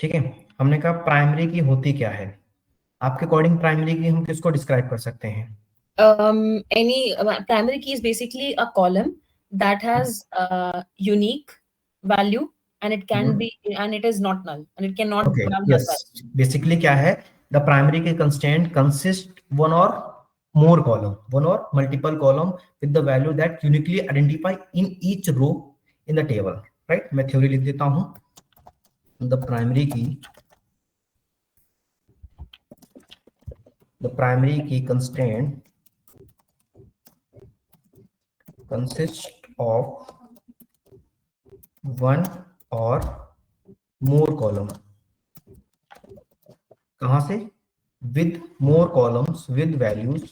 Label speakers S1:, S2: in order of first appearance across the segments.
S1: ठीक है। हमने कहा प्राइमरी की होती क्या है, आपके अकॉर्डिंग प्राइमरी की हम किसको डिस्क्राइब कर सकते हैं?
S2: Any primary key is basically a column that has unique value, and it can be, and it is not null, and it cannot
S1: okay,
S2: have null
S1: yes,
S2: value.
S1: Basically क्या है, the primary key constant consist one और more column, one और multiple column with the value that uniquely identify in each row in the table. Right, मैं theory लिख देता हूं। The primary key, the primary key constant consist of one और more column. कहां से? With more columns with values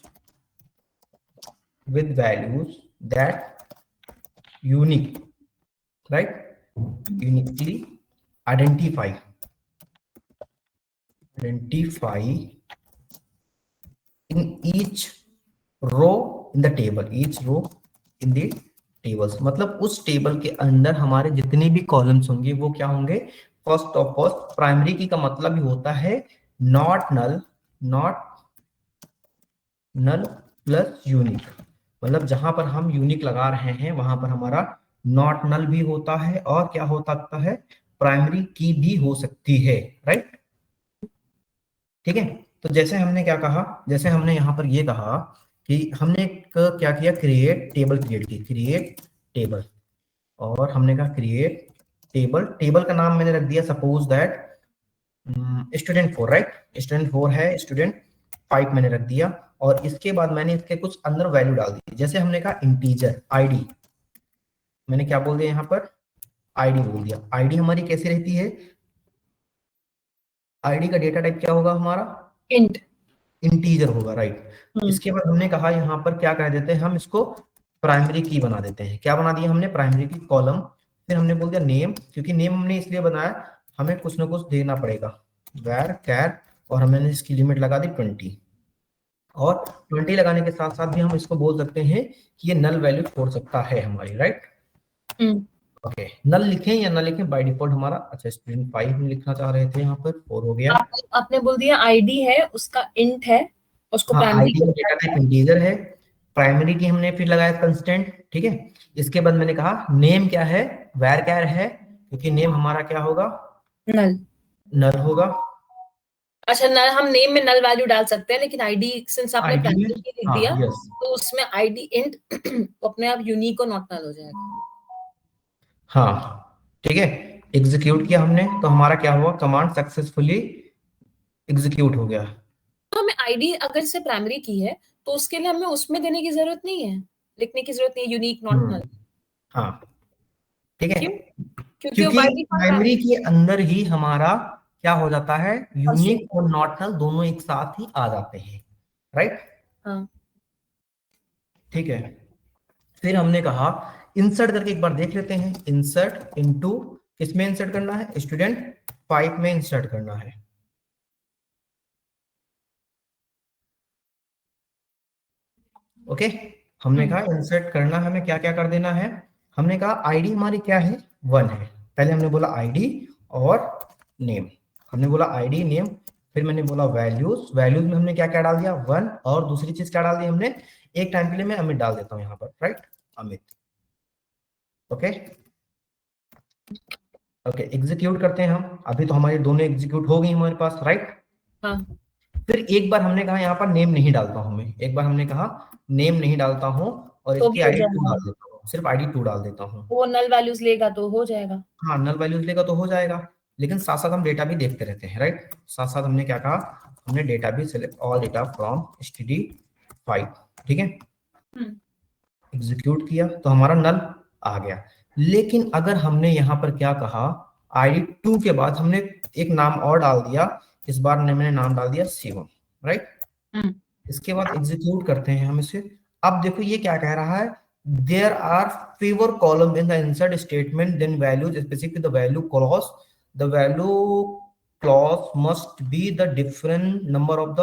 S1: that unique, right, uniquely identify in each row in the table, each row in the tables। मतलब उस table के अंदर हमारे जितने भी कॉलम्स होंगे वो क्या होंगे? फर्स्ट ऑफ ऑल प्राइमरी की का मतलब ही होता है not null, not null plus unique. मतलब जहां पर हम यूनिक लगा रहे हैं वहां पर हमारा नॉट नल भी होता है और क्या हो सकता है, प्राइमरी की भी हो सकती है। राइट, ठीक है। तो जैसे हमने क्या कहा, जैसे हमने यहाँ पर ये कहा कि हमने एक क्या किया, क्रिएट टेबल क्रिएट की, क्रिएट टेबल, और हमने कहा क्रिएट टेबल। टेबल का नाम मैंने रख दिया suppose that student 4, right, student 4 है, स्टूडेंट 5 मैंने रख दिया, और इसके बाद मैंने इसके कुछ अंदर वैल्यू डाल दी। जैसे हमने कहा इंटीजर आईडी, मैंने क्या बोल दिया यहाँ पर, आईडी बोल दिया। आईडी हमारी कैसे रहती है, आईडी का डेटा टाइप क्या होगा हमारा,
S2: Int.
S1: इंटीजर होगा, राइट। इसके बाद हमने कहा यहाँ पर क्या कह देते हैं हम इसको, प्राइमरी की बना देते हैं। क्या बना दिया हमने, प्राइमरी की कॉलम। फिर हमने बोल दिया नेम, क्योंकि नेम हमने इसलिए बनाया हमें कुछ ना कुछ देना पड़ेगा, वैर कैर, और हमने इसकी लिमिट लगा दी 20। और 20 लगाने के साथ साथ भी हम इसको बोल सकते हैं कि ये नल वैल्यू छोड़ सकता है हमारी, राइट। ओके, नल लिखें या ना लिखें, बाय डिफॉल्ट हमारा, अच्छा स्टूडेंट 5 हम लिखना चाह रहे थे, यहाँ पर 4 हो गया।
S2: आपने बोल दिया आईडी है, उसका इंट है, उसको
S1: हाँ,
S2: प्राइमरी
S1: आईडी में डेटा टाइप इंटीजर है, प्राइमरी की हमने फिर लगाया कंस्टेंट, ठीक है। इसके बाद मैंने कहा नेम क्या है, वैर कैर है, क्योंकि नेम हमारा क्या होगा,
S2: नल।
S1: नल होगा।
S2: अच्छा, नल हम नेम में नल वैल्यू डाल सकते हैं, लेकिन आईडी सिंस आपने
S1: आईडी में,
S2: प्राइमरी की लिख
S1: हाँ
S2: दिया,
S1: यस,
S2: तो उसमें आईडी इंट अपने आप यूनिक और नॉट नल हो जाएगा।
S1: हाँ, ठीक है। एग्जीक्यूट किया हमने तो हमारा क्या हुआ, कमांड सक्सेसफुली एग्जीक्यूट हो गया।
S2: तो हमें आईडी अगर से प्राइमरी की है तो उसके लिए हमें उसमें देने की जरूरत नहीं है, लिखने की जरूरत नहीं है यूनिक नॉट नल।
S1: हाँ, ठीक है,
S2: क्यों? क्योंकि वो
S1: क्योंकि
S2: बाय डिफॉल्ट
S1: प्राइमरी के अंदर ही हमारा क्या हो जाता है,
S2: प्राइमरी।
S1: यूनिक और नॉट नल दोनों एक साथ ही आ जाते हैं, राइट।
S2: हाँ,
S1: ठीक है, फिर हमने कहा इंसर्ट करके एक बार देख लेते हैं, इंसर्ट इनटू, किसमें इंसर्ट करना है, स्टूडेंट 5 में इंसर्ट करना है। ओके, हमने कहा इंसर्ट करना है, हमें क्या क्या कर देना है, हमने कहा आईडी हमारी क्या है, 1 है। पहले हमने बोला आईडी और नेम, हमने बोला आईडी नेम, फिर मैंने बोला वैल्यूज, वैल्यूज में हमने क्या क्या डाल दिया, 1, और दूसरी चीज क्या डाल दी हमने, एक टाइम के लिए मैं अमित डाल देता हूं यहाँ पर, right, Amit. Okay, okay, execute करते हैं हम। अभी तो हमारी दोनों एग्जीक्यूट हो गई हमारे पास, राइट।
S2: हाँ।
S1: फिर एक बार हमने कहा यहाँ पर नेम नहीं डालता हूं मैं, एक बार हमने कहा नेम नहीं डालता हूं, और
S2: तो
S1: इसकी
S2: भी हो
S1: आईडी 2
S2: जाएगा,
S1: डाल देता हूँ, सिर्फ आईडी 2 डाल देता हूँ।
S2: वो नल वैल्यूज लेगा तो हो जाएगा।
S1: हाँ, नल वैल्यूज लेगा तो हो जाएगा, लेकिन साथ साथ हम डेटा भी देखते रहते हैं, राइट। साथ साथ हमने क्या कहा, हमने डेटा भी select all data from std5, ठीक है। एग्जीक्यूट किया तो हमारा नल आ गया। लेकिन अगर हमने यहाँ पर क्या कहा, आईडी 2 के बाद हमने एक नाम और डाल दिया, इस बार मैंने नाम डाल दिया शिवम, राइट। इसके बाद एग्जीक्यूट करते हैं हम इसे। अब देखो ये क्या कह रहा है, there are fewer column in the insert statement than values specific the value clause, the value clause must be the different number of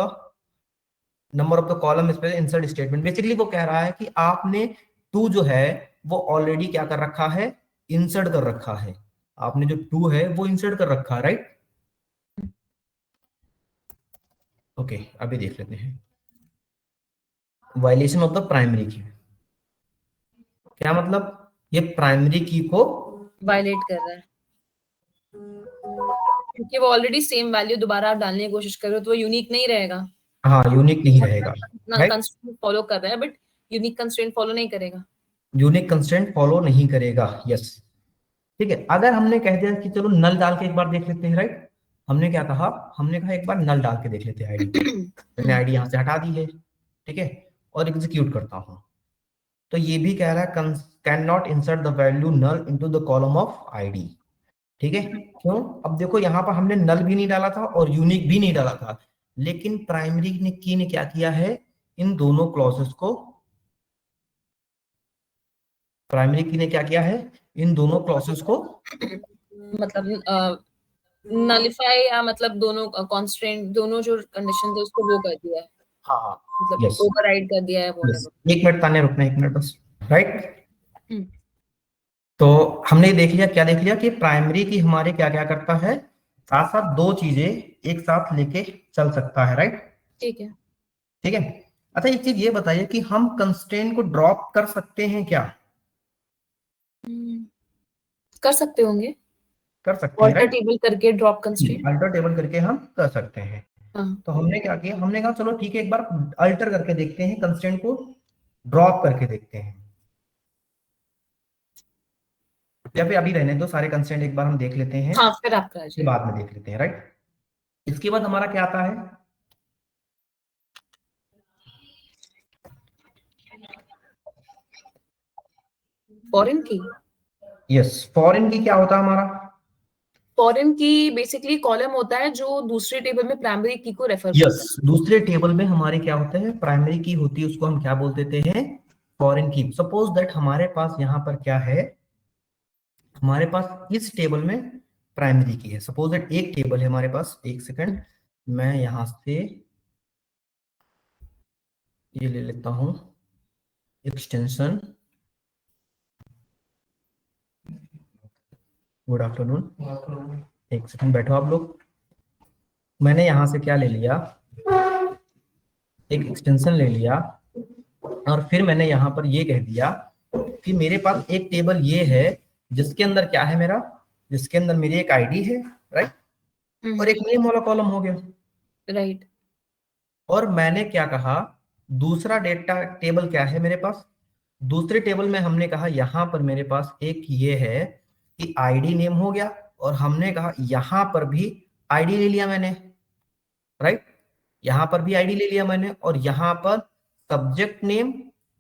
S1: the column space insert statement। Basically वो कह रहा है कि आपने 2 जो है वो ऑलरेडी क्या कर रखा है, इंसर्ट कर रखा है, आपने जो 2 है वो इंसर्ट कर रखा है, राइट। ओके अभी देख लेते हैं। वायलेशन ऑफ द प्राइमरी की, क्या मतलब, ये प्राइमरी की को
S2: वायलेट कर रहा है, क्योंकि वो ऑलरेडी सेम वैल्यू दोबारा आप डालने की कोशिश कर रहे हो, तो वो यूनिक नहीं रहेगा।
S1: हाँ यूनिक नहीं रहेगा, राइट,
S2: कंस्ट्रेंट फॉलो कर रहा है बट यूनिक कंस्ट्रेंट फॉलो नहीं करेगा।
S1: यूनिक कंस्ट्रेंट फॉलो नहीं करेगा, यस। ठीक है, अगर हमने कह दिया कि चलो नल डाल के एक बार देख लेते हैं, राइट, हमने क्या कहा, हमने कहा एक बार नल डाल के देख लेते हैं आईडी को। मैंने आईडी यहां से हटा दी है, ठीक है, और एग्जीक्यूट करता हूं, तो ये भी कह रहा है can not insert the value null into the column of ID. ठीक है, क्यों, अब देखो यहाँ पर हमने नल भी नहीं डाला था और यूनिक भी नहीं डाला था, लेकिन प्राइमरी ने की ने क्या किया है, इन दोनों क्लॉजेस को, प्राइमरी की ने क्या किया है, इन दोनों क्लॉजेस को,
S2: मतलब नलिफाई या मतलब दोनों कॉन्स्ट्रेंट, दोनों जो कंडीशन थे उसको वो कर दिया है,
S1: हाँ हाँ,
S2: मतलब
S1: यस
S2: ओवरराइड कर दिया है,
S1: यस,
S2: व्हाटएवर।
S1: एक मिनट ताने रुकना, एक मिनट बस, राइट।
S2: हम्म,
S1: तो हमने देख लिया, क्या देख लिया कि प्राइमरी की हमारे क्या क्या करता है, साथ साथ दो चीजें एक साथ लेके चल सकता है, राइट।
S2: ठीक है।
S1: ठीक है, अच्छा एक चीज ये बताइए कि हम कंस्ट्रेंट को ड्रॉप कर सकते हैं क्या,
S2: कर सकते होंगे,
S1: कर सकते हैं,
S2: ऑल्टर
S1: राइट,
S2: टेबल करके ड्रॉप कंस्ट्रेंट।
S1: अल्टर टेबल करके हम कर सकते हैं।
S2: हाँ,
S1: तो हमने क्या किया, हमने कहा चलो ठीक है, एक बार अल्टर करके देखते हैं, कंस्ट्रेंट को ड्रॉप करके देखते हैं, या फिर अभी रहने दो, सारे कंस्ट्रेंट एक बार हम देख लेते हैं,
S2: हाँ, फिर आप
S1: उसके
S2: कराइए।
S1: बाद में देख लेते हैं, राइट। इसके बाद हमारा क्या आता है,
S2: फॉरेन की,
S1: यस, फॉरेन की क्या होता है हमारा,
S2: फॉरेन की बेसिकली कॉलम होता है जो दूसरे टेबल में प्राइमरी की को रेफर
S1: यस,
S2: करता है।
S1: दूसरे टेबल में हमारे क्या होता है, प्राइमरी की होती है, उसको हम क्या बोल देते हैं, फॉरेन की। सपोज दैट हमारे पास यहाँ पर क्या है, हमारे पास इस टेबल में प्राइमरी की है, सपोज दैट एक टेबल है हमारे पास, एक सेकंड, मैं यहां से ये ले लेता हूं एक्सटेंशन, गुड आफ्टरनून, एक सेकंड बैठो आप लोग, मैंने यहां से क्या ले लिया, एक एक्सटेंशन ले लिया, और फिर मैंने यहाँ पर ये कह दिया कि मेरे पास एक टेबल ये है जिसके अंदर क्या है मेरा, जिसके अंदर मेरी एक आईडी है, राइट, और एक नेम वाला कॉलम हो गया,
S2: राइट।
S1: और मैंने क्या कहा, दूसरा डेटा टेबल क्या है मेरे पास, दूसरे टेबल में हमने कहा यहाँ पर मेरे पास एक ये है कि आईडी नेम हो गया, और हमने कहा यहाँ पर भी आईडी ले लिया मैंने, राइट, यहाँ पर भी आईडी ले लिया मैंने, और यहाँ पर सब्जेक्ट नेम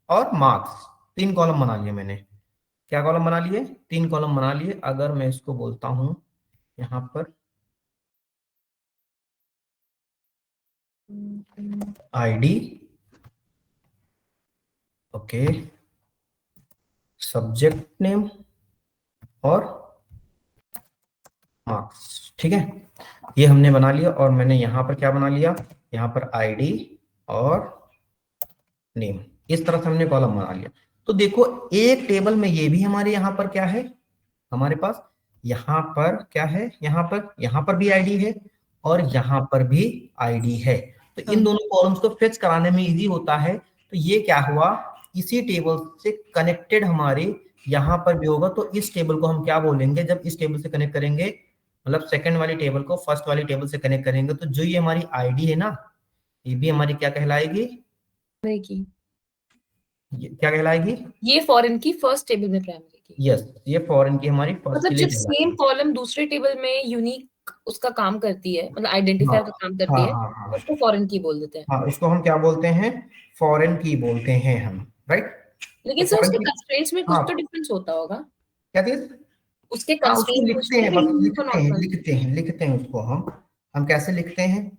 S1: और मार्क्स, तीन कॉलम बना लिए मैंने, क्या कॉलम बना लिए, तीन कॉलम बना लिए। अगर मैं इसको बोलता हूं यहाँ पर आईडी, ओके, सब्जेक्ट नेम और मार्क्स, ठीक है, ये हमने बना लिया, और मैंने यहाँ पर क्या बना लिया, यहाँ पर आईडी और नेम, इस तरह से हमने कॉलम बना लिया। तो देखो एक टेबल में ये भी हमारे यहाँ पर क्या है, हमारे पास यहाँ पर क्या है, यहाँ पर भी आईडी है, और यहाँ पर भी आईडी है, तो इन दोनों कॉलम्स को फेच कराने में इजी होता है। तो ये क्या हुआ, इसी टेबल से कनेक्टेड हमारे यहाँ पर भी होगा, तो इस टेबल को हम क्या बोलेंगे, जब इस टेबल से कनेक्ट करेंगे, मतलब सेकंड वाली टेबल को फर्स्ट वाली टेबल से कनेक्ट करेंगे, तो जो ये हमारी आईडी है ना, ये भी हमारी क्या कहलाएगी,
S2: की,
S1: ये क्या कहलाएगी,
S2: ये फॉरेन की फर्स्ट टेबल में प्राइमरी की,
S1: यस, ये फॉरेन की हमारी फर्स्ट
S2: मतलब
S1: के लिए
S2: जब सेम
S1: कहलाएगी।
S2: कॉलम दूसरे टेबल में यूनिक उसका काम करती है, मतलब
S1: हाँ
S2: आइडेंटिफायर का काम
S1: हाँ
S2: करती है,
S1: हाँ
S2: तो
S1: हाँ
S2: उसको फॉरेन की बोल देते हैं।
S1: हाँ, इसको हम क्या बोलते हैं, फॉरेन की बोलते हैं हम, राइट। तो
S2: लेकिन सर
S1: फॉरेन
S2: उसके
S1: की,
S2: कंस्ट्रेंट्स में कुछ
S1: हाँ
S2: तो डिफरेंस होता होगा,
S1: क्या चीज,
S2: उसके
S1: हाँ उसको
S2: कंस्ट्रेंट
S1: लिखते
S2: पूछते
S1: हैं,
S2: हैं कि
S1: बस
S2: यूनिक और
S1: लिखते हैं,
S2: नॉर्मल।
S1: उसको हम कैसे लिखते हैं,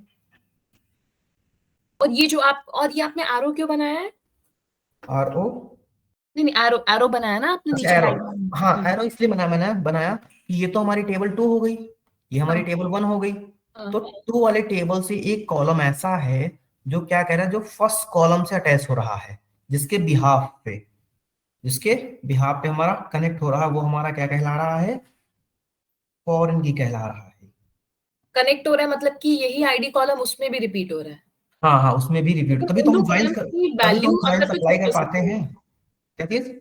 S2: और ये जो आप, और ये आपने एरो क्यों बनाया है?
S1: आर ओ,
S2: नहीं नहीं, एरो एरो बनाया ना आपने
S1: अच्छा
S2: नीचे
S1: एरो,
S2: राइट।
S1: हाँ एरो इसलिए मैंने बनाया कि ये तो हमारी टेबल 2 हो गई, ये हमारी
S2: हाँ,
S1: टेबल 1 हो गई,
S2: हाँ,
S1: तो 2 वाले टेबल से एक कॉलम ऐसा है जो क्या कह रहा है, जो फर्स्ट कॉलम से अटैच हो रहा है, जिसके बिहाफ पे, हमारा कनेक्ट हो रहा है, वो हमारा क्या कहला रहा है, फॉरेन की कहला रहा है।
S2: कनेक्ट हो रहा है, मतलब कि यही आईडी कॉलम उसमें भी रिपीट हो रहा है।
S1: हाँ हाँ, उसमें भी रिपीट, तभी तो
S2: इन दो
S1: हम ज्वाइन
S2: कॉलम्स की
S1: तभी तो
S2: वैल्यू
S1: हम ज्वाइन
S2: अंदर कुछ
S1: सप्लाई
S2: भी
S1: कर
S2: हो
S1: पाते
S2: सकती है।
S1: हैं। क्या चीज?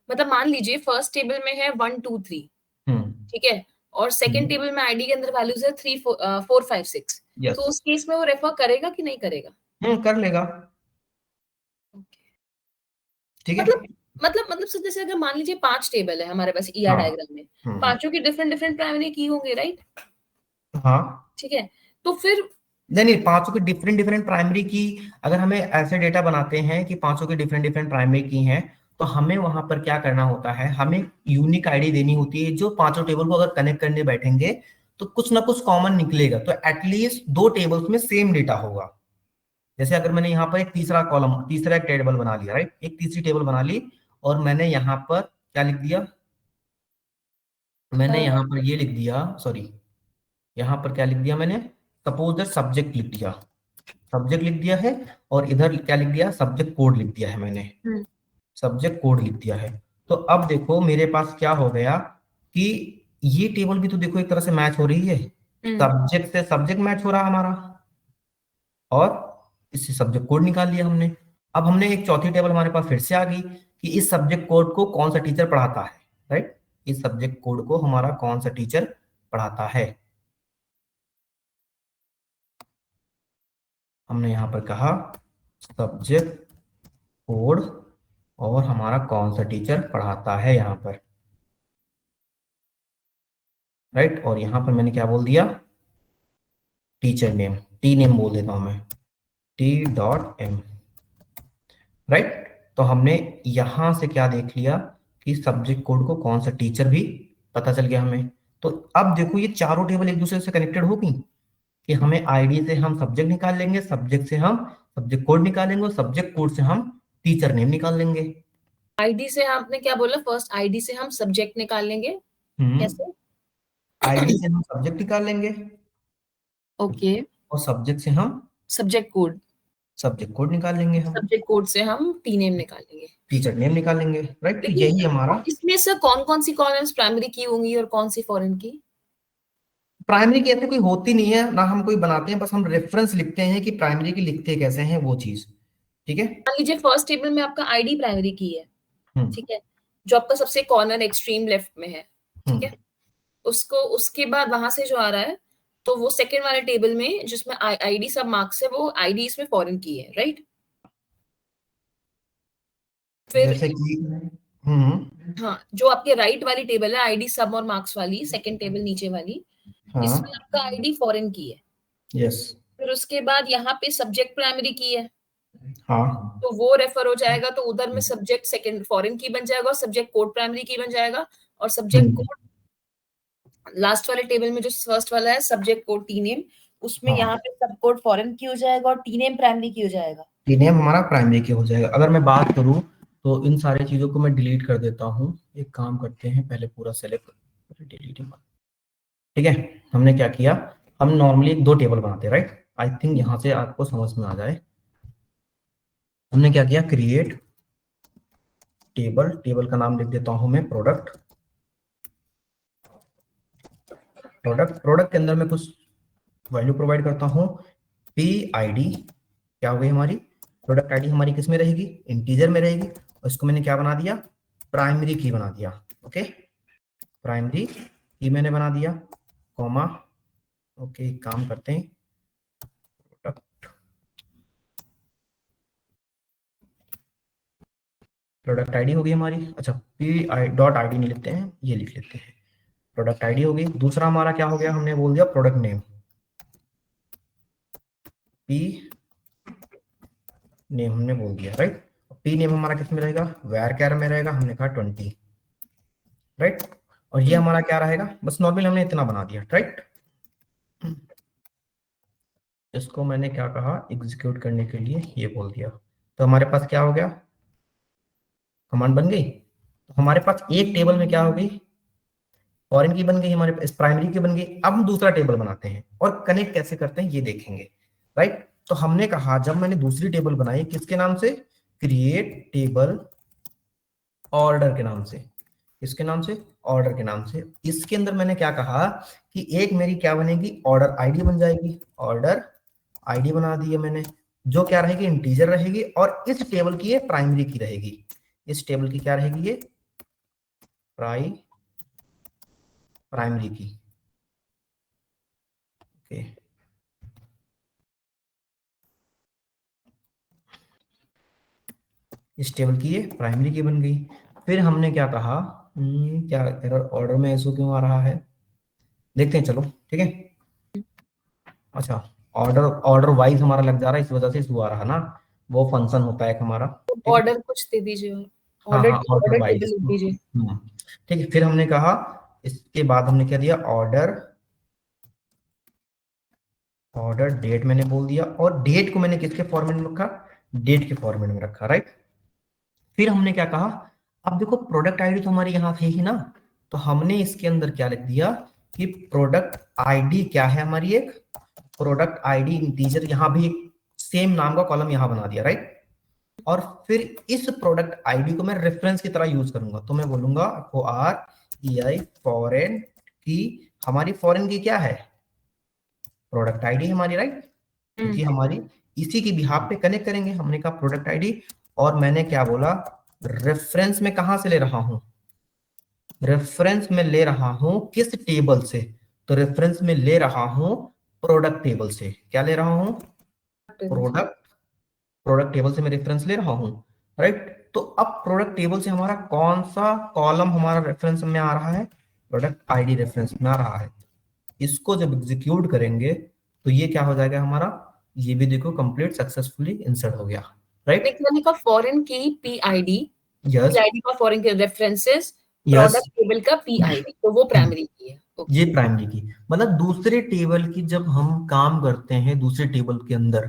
S2: मतलब मान लीजिए फर्स्ट टेबल में है 1 2 3,
S1: हम्म।
S2: ठीक है, और सेकंड टेबल में आईडी के अंदर वैल्यूज है 3 4 5 6, तो
S1: यस।
S2: उस केस में वो रेफर करेगा कि नहीं करेगा?
S1: कर लेगा।
S2: Okay.
S1: ठीक है।
S2: मतलब मतलब so जैसे अगर मान लीजिए 5 टेबल है हमारे पास ईआर
S1: हाँ।
S2: डायग्राम में,
S1: हम्म।
S2: पांचों की डिफरेंट डिफरेंट प्राइमरी की होंगे, राइट?
S1: हाँ।
S2: ठीक है, तो फिर
S1: नहीं नहीं, पांचों की डिफरेंट डिफरेंट प्राइमरी की, अगर हमें ऐसे डेटा बनाते हैं कि पांचों की डिफरेंट डिफरेंट प्राइमरी की हैं, तो हमें वहां पर क्या करना होता है, हमें यूनिक आईडी देनी होती है। जो पांचों टेबल को अगर कनेक्ट करने बैठेंगे तो कुछ ना कुछ कॉमन निकलेगा, तो एटलीस्ट दो टेबल्स में सेम डेटा होगा। जैसे अगर मैंने यहाँ पर एक तीसरा कॉलम, तीसरा एक टेबल बना लिया, राइट, एक तीसरी टेबल बना ली, और मैंने यहाँ पर क्या लिख दिया, मैंने यहाँ पर ये लिख दिया, सॉरी, यहाँ पर क्या लिख दिया मैंने, सपोज दैट सब्जेक्ट लिख दिया, सब्जेक्ट लिख दिया है, और इधर क्या लिख दिया, सब्जेक्ट कोड लिख दिया है मैंने, सब्जेक्ट कोड लिख दिया है। तो अब देखो मेरे पास क्या हो गया कि ये टेबल भी तो देखो एक तरह से मैच हो रही है, सब्जेक्ट से सब्जेक्ट मैच हो रहा हमारा, और इससे सब्जेक्ट कोड निकाल लिया हमने। अब हमने एक चौथी टेबल हमारे पास फिर से आ गई कि इस सब्जेक्ट कोड को कौन सा टीचर पढ़ाता है, राइट, इस सब्जेक्ट कोड को हमारा कौन सा टीचर पढ़ाता है। हमने यहाँ पर कहा सब्जेक्ट कोड, और हमारा कौन सा टीचर पढ़ाता है यहाँ पर, राइट, और यहाँ पर मैंने क्या बोल दिया, टीचर नेम, टी नेम बोल देता हूं मैं, T.M, राइट। तो हमने यहां से क्या देख लिया कि सब्जेक्ट कोड को कौन सा टीचर भी पता चल गया हमें। तो अब देखो ये चारों टेबल एक दूसरे से कनेक्टेड होगी, कि हमें आईडी से हम सब्जेक्ट निकाल लेंगे, सब्जेक्ट से हम सब्जेक्ट कोड निकालेंगे, और सब्जेक्ट कोड से हम टीचर नेम निकाल लेंगे।
S2: आईडी से आपने क्या बोला? फर्स्ट आईडी से हम सब्जेक्ट निकाल लेंगे, कैसे?
S1: आईडी से हम सब्जेक्ट निकाल लेंगे,
S2: ओके,
S1: और सब्जेक्ट से हम
S2: सब्जेक्ट कोड,
S1: सब्जेक्ट कोड निकाल लेंगे, हम
S2: सब्जेक्ट कोड से हम टी नेम निकालेंगे।
S1: टीचर नेम निकाल लेंगे, राइट। तो
S2: लेकिन
S1: यही हमारा
S2: इसमें से कौन कौन सी कॉलम्स प्राइमरी की होंगी और कौन सी फॉरेन की?
S1: प्राइमरी की ऐसे कोई होती नहीं है ना, हम कोई बनाते हैं, बस हम रेफरेंस लिखते हैं कि प्राइमरी की लिखते कैसे हैं वो चीज। ठीक है।
S2: मान लीजिए फर्स्ट टेबल में आपका आईडी प्राइमरी की है,
S1: हम्म।
S2: ठीक है, जो आपका सबसे कॉर्नर एक्सट्रीम लेफ्ट में है, ठीक
S1: हम्म।
S2: है, उसको उसके बाद वहां से जो आ रहा है, तो वो सेकंड वाले टेबल में जिसमें आईडी सब मार्क्स है, वो आईडी इसमें फॉरेन की है, राइट? फिर
S1: जैसे कि
S2: हाँ, जो आपके राइट वाली टेबल है आईडी सब और मार्क्स वाली, सेकंड टेबल नीचे वाली, इसमें
S1: हाँ।
S2: आपका आईडी फॉरेन की है।
S1: यस।
S2: फिर उसके बाद यहाँ पे सब्जेक्ट प्राइमरी की है,
S1: हाँ।
S2: तो वो रेफर हो जाएगा, तो उधर में सब्जेक्ट सेकंड फॉरेन की बन जाएगा, और सब्जेक्ट कोड प्राइमरी की बन जाएगा, और सब्जेक्ट
S1: हम्म।
S2: कोड लास्ट वाले टेबल में जो फर्स्ट वाला है सब्जेक्ट कोड टी नेम, उसमें यहाँ
S1: हाँ,
S2: पे सब कोड फॉरेन की हो जाएगा और टी नेम प्राइमरी की हो जाएगा।
S1: ये नेम हमारा प्राइमरी की हो जाएगा। अगर मैं बात करूं तो इन सारी चीजों को मैं डिलीट कर देता हूं। एक काम करते हैं, पहले पूरा सेलेक्ट, डिलीट, ठीक है। हमने क्या किया, हम नॉर्मली एक दो टेबल बनाते हैं, राइट, आई थिंक यहां से आपको समझ में आ जाए। हमने क्या किया, क्रिएट टेबल, टेबल का नाम लिख देता हूं मैं प्रोडक्ट, प्रोडक्ट, प्रोडक्ट के अंदर मैं कुछ वैल्यू प्रोवाइड करता हूं, पी आई डी, क्या हो गई हमारी प्रोडक्ट आईडी, हमारी किस में रहेगी, इंटीजर में रहेगी, और इसको मैंने क्या बना दिया, प्राइमरी की बना दिया, ओके, प्राइमरी की मैंने बना दिया, कॉमा, ओके, एक काम करते हैं, प्रोडक्ट आईडी हो गई हमारी, अच्छा P I dot I D नहीं लिखते हैं, ये लिख लेते हैं, प्रोडक्ट आईडी हो गई। दूसरा हमारा क्या हो गया, हमने बोल दिया प्रोडक्ट नेम, पी नेम हमने बोल दिया, राइट। पी नेम हमारा किस में रहेगा, वेर कैर में रहेगा, हमने कहा 20, राइट, और ये हमारा क्या रहेगा, बस नॉर्मल हमने इतना बना दिया, राइट। इसको मैंने क्या कहा, एग्जीक्यूट करने के लिए ये बोल दिया, तो हमारे पास क्या हो गया, कमांड बन गई। तो हमारे पास एक टेबल में क्या हो गई, फॉरेन की बन गई, हमारे पास प्राइमरी की बन गई। अब हम दूसरा टेबल बनाते हैं और कनेक्ट कैसे करते हैं ये देखेंगे, राइट। तो हमने कहा, जब मैंने दूसरी टेबल बनाई किसके नाम से, क्रिएट टेबल ऑर्डर के नाम से, किसके नाम से, ऑर्डर के नाम से। इसके अंदर मैंने क्या कहा कि एक मेरी क्या बनेगी, ऑर्डर आईडी बन जाएगी, ऑर्डर आईडी बना दी है मैंने, जो क्या रहेगी, इंटीजर रहेगी, और इस टेबल की ये प्राइमरी की रहेगी। इस टेबल की क्या रहेगी, ये प्राइमरी की। ओके, इस टेबल की ये प्राइमरी की बन गई। फिर हमने क्या कहा, क्या एरर ऑर्डर में ऐसा क्यों आ रहा है, देखते हैं चलो, ठीक है। अच्छा, ऑर्डर ऑर्डर वाइज हमारा लग जा रहा है, इस वजह से इशू आ रहा है ना, वो फंक्शन होता है एक हमारा, ठीक है।
S2: ऑर्डर कुछ दे दीजिए,
S1: हाँ
S2: ऑर्डर
S1: हाँ, ऑर्डर
S2: ऑर्डर टेबल
S1: वाइज,
S2: लिख दीजिए।
S1: ठीक है। फिर हमने कहा, इसके बाद हमने क्या दिया, ऑर्डर डेट मैंने बोल दिया, और डेट को मैंने किसके फॉर्मेट में रखा, डेट के फॉर्मेट में रखा, राइट। फिर हमने क्या कहा, अब देखो प्रोडक्ट आईडी तो हमारी यहाँ थे ही ना, तो हमने इसके अंदर क्या लिख दिया कि प्रोडक्ट आईडी क्या है हमारी, एक प्रोडक्ट आईडी इंटीजर, यहाँ भी सेम नाम का कॉलम यहाँ बना दिया, राइट। और फिर इस प्रोडक्ट आईडी को मैं रेफरेंस की तरह यूज करूंगा, तो मैं बोलूंगा FOREI फॉरेन की, हमारी फॉरेन की क्या है, प्रोडक्ट आईडी हमारी, राइट, क्योंकि हमारी इसी की बिहाफ पे कनेक्ट करेंगे। हमने कहा प्रोडक्ट आईडी, और मैंने क्या बोला, रेफरेंस में कहां से ले रहा हूं, रेफरेंस में ले रहा हूं किस टेबल से, तो रेफरेंस में ले रहा हूं प्रोडक्ट टेबल से। क्या ले रहा हूं, प्रोडक्ट प्रोडक्ट टेबल से मैं रेफरेंस ले रहा हूं, राइट। तो अब प्रोडक्ट टेबल से हमारा कौन सा कॉलम हमारा रेफरेंस में आ रहा है, प्रोडक्ट आईडी रेफरेंस में आ रहा है। इसको जब एग्जीक्यूट करेंगे तो ये क्या हो जाएगा हमारा, ये भी देखो कंप्लीट सक्सेसफुली इंसर्ट हो गया, राइट।
S2: मैंने कहा फॉरेन की पीआईडी,
S1: यस
S2: पीआईडी का फॉरेन के रेफरेंसेस,
S1: यस,
S2: प्रोडक्ट टेबल का पीआईडी, तो वो प्राइमरी की है।
S1: ये प्राइमरी की, मतलब दूसरे टेबल की जब हम काम करते हैं दूसरे टेबल के अंदर,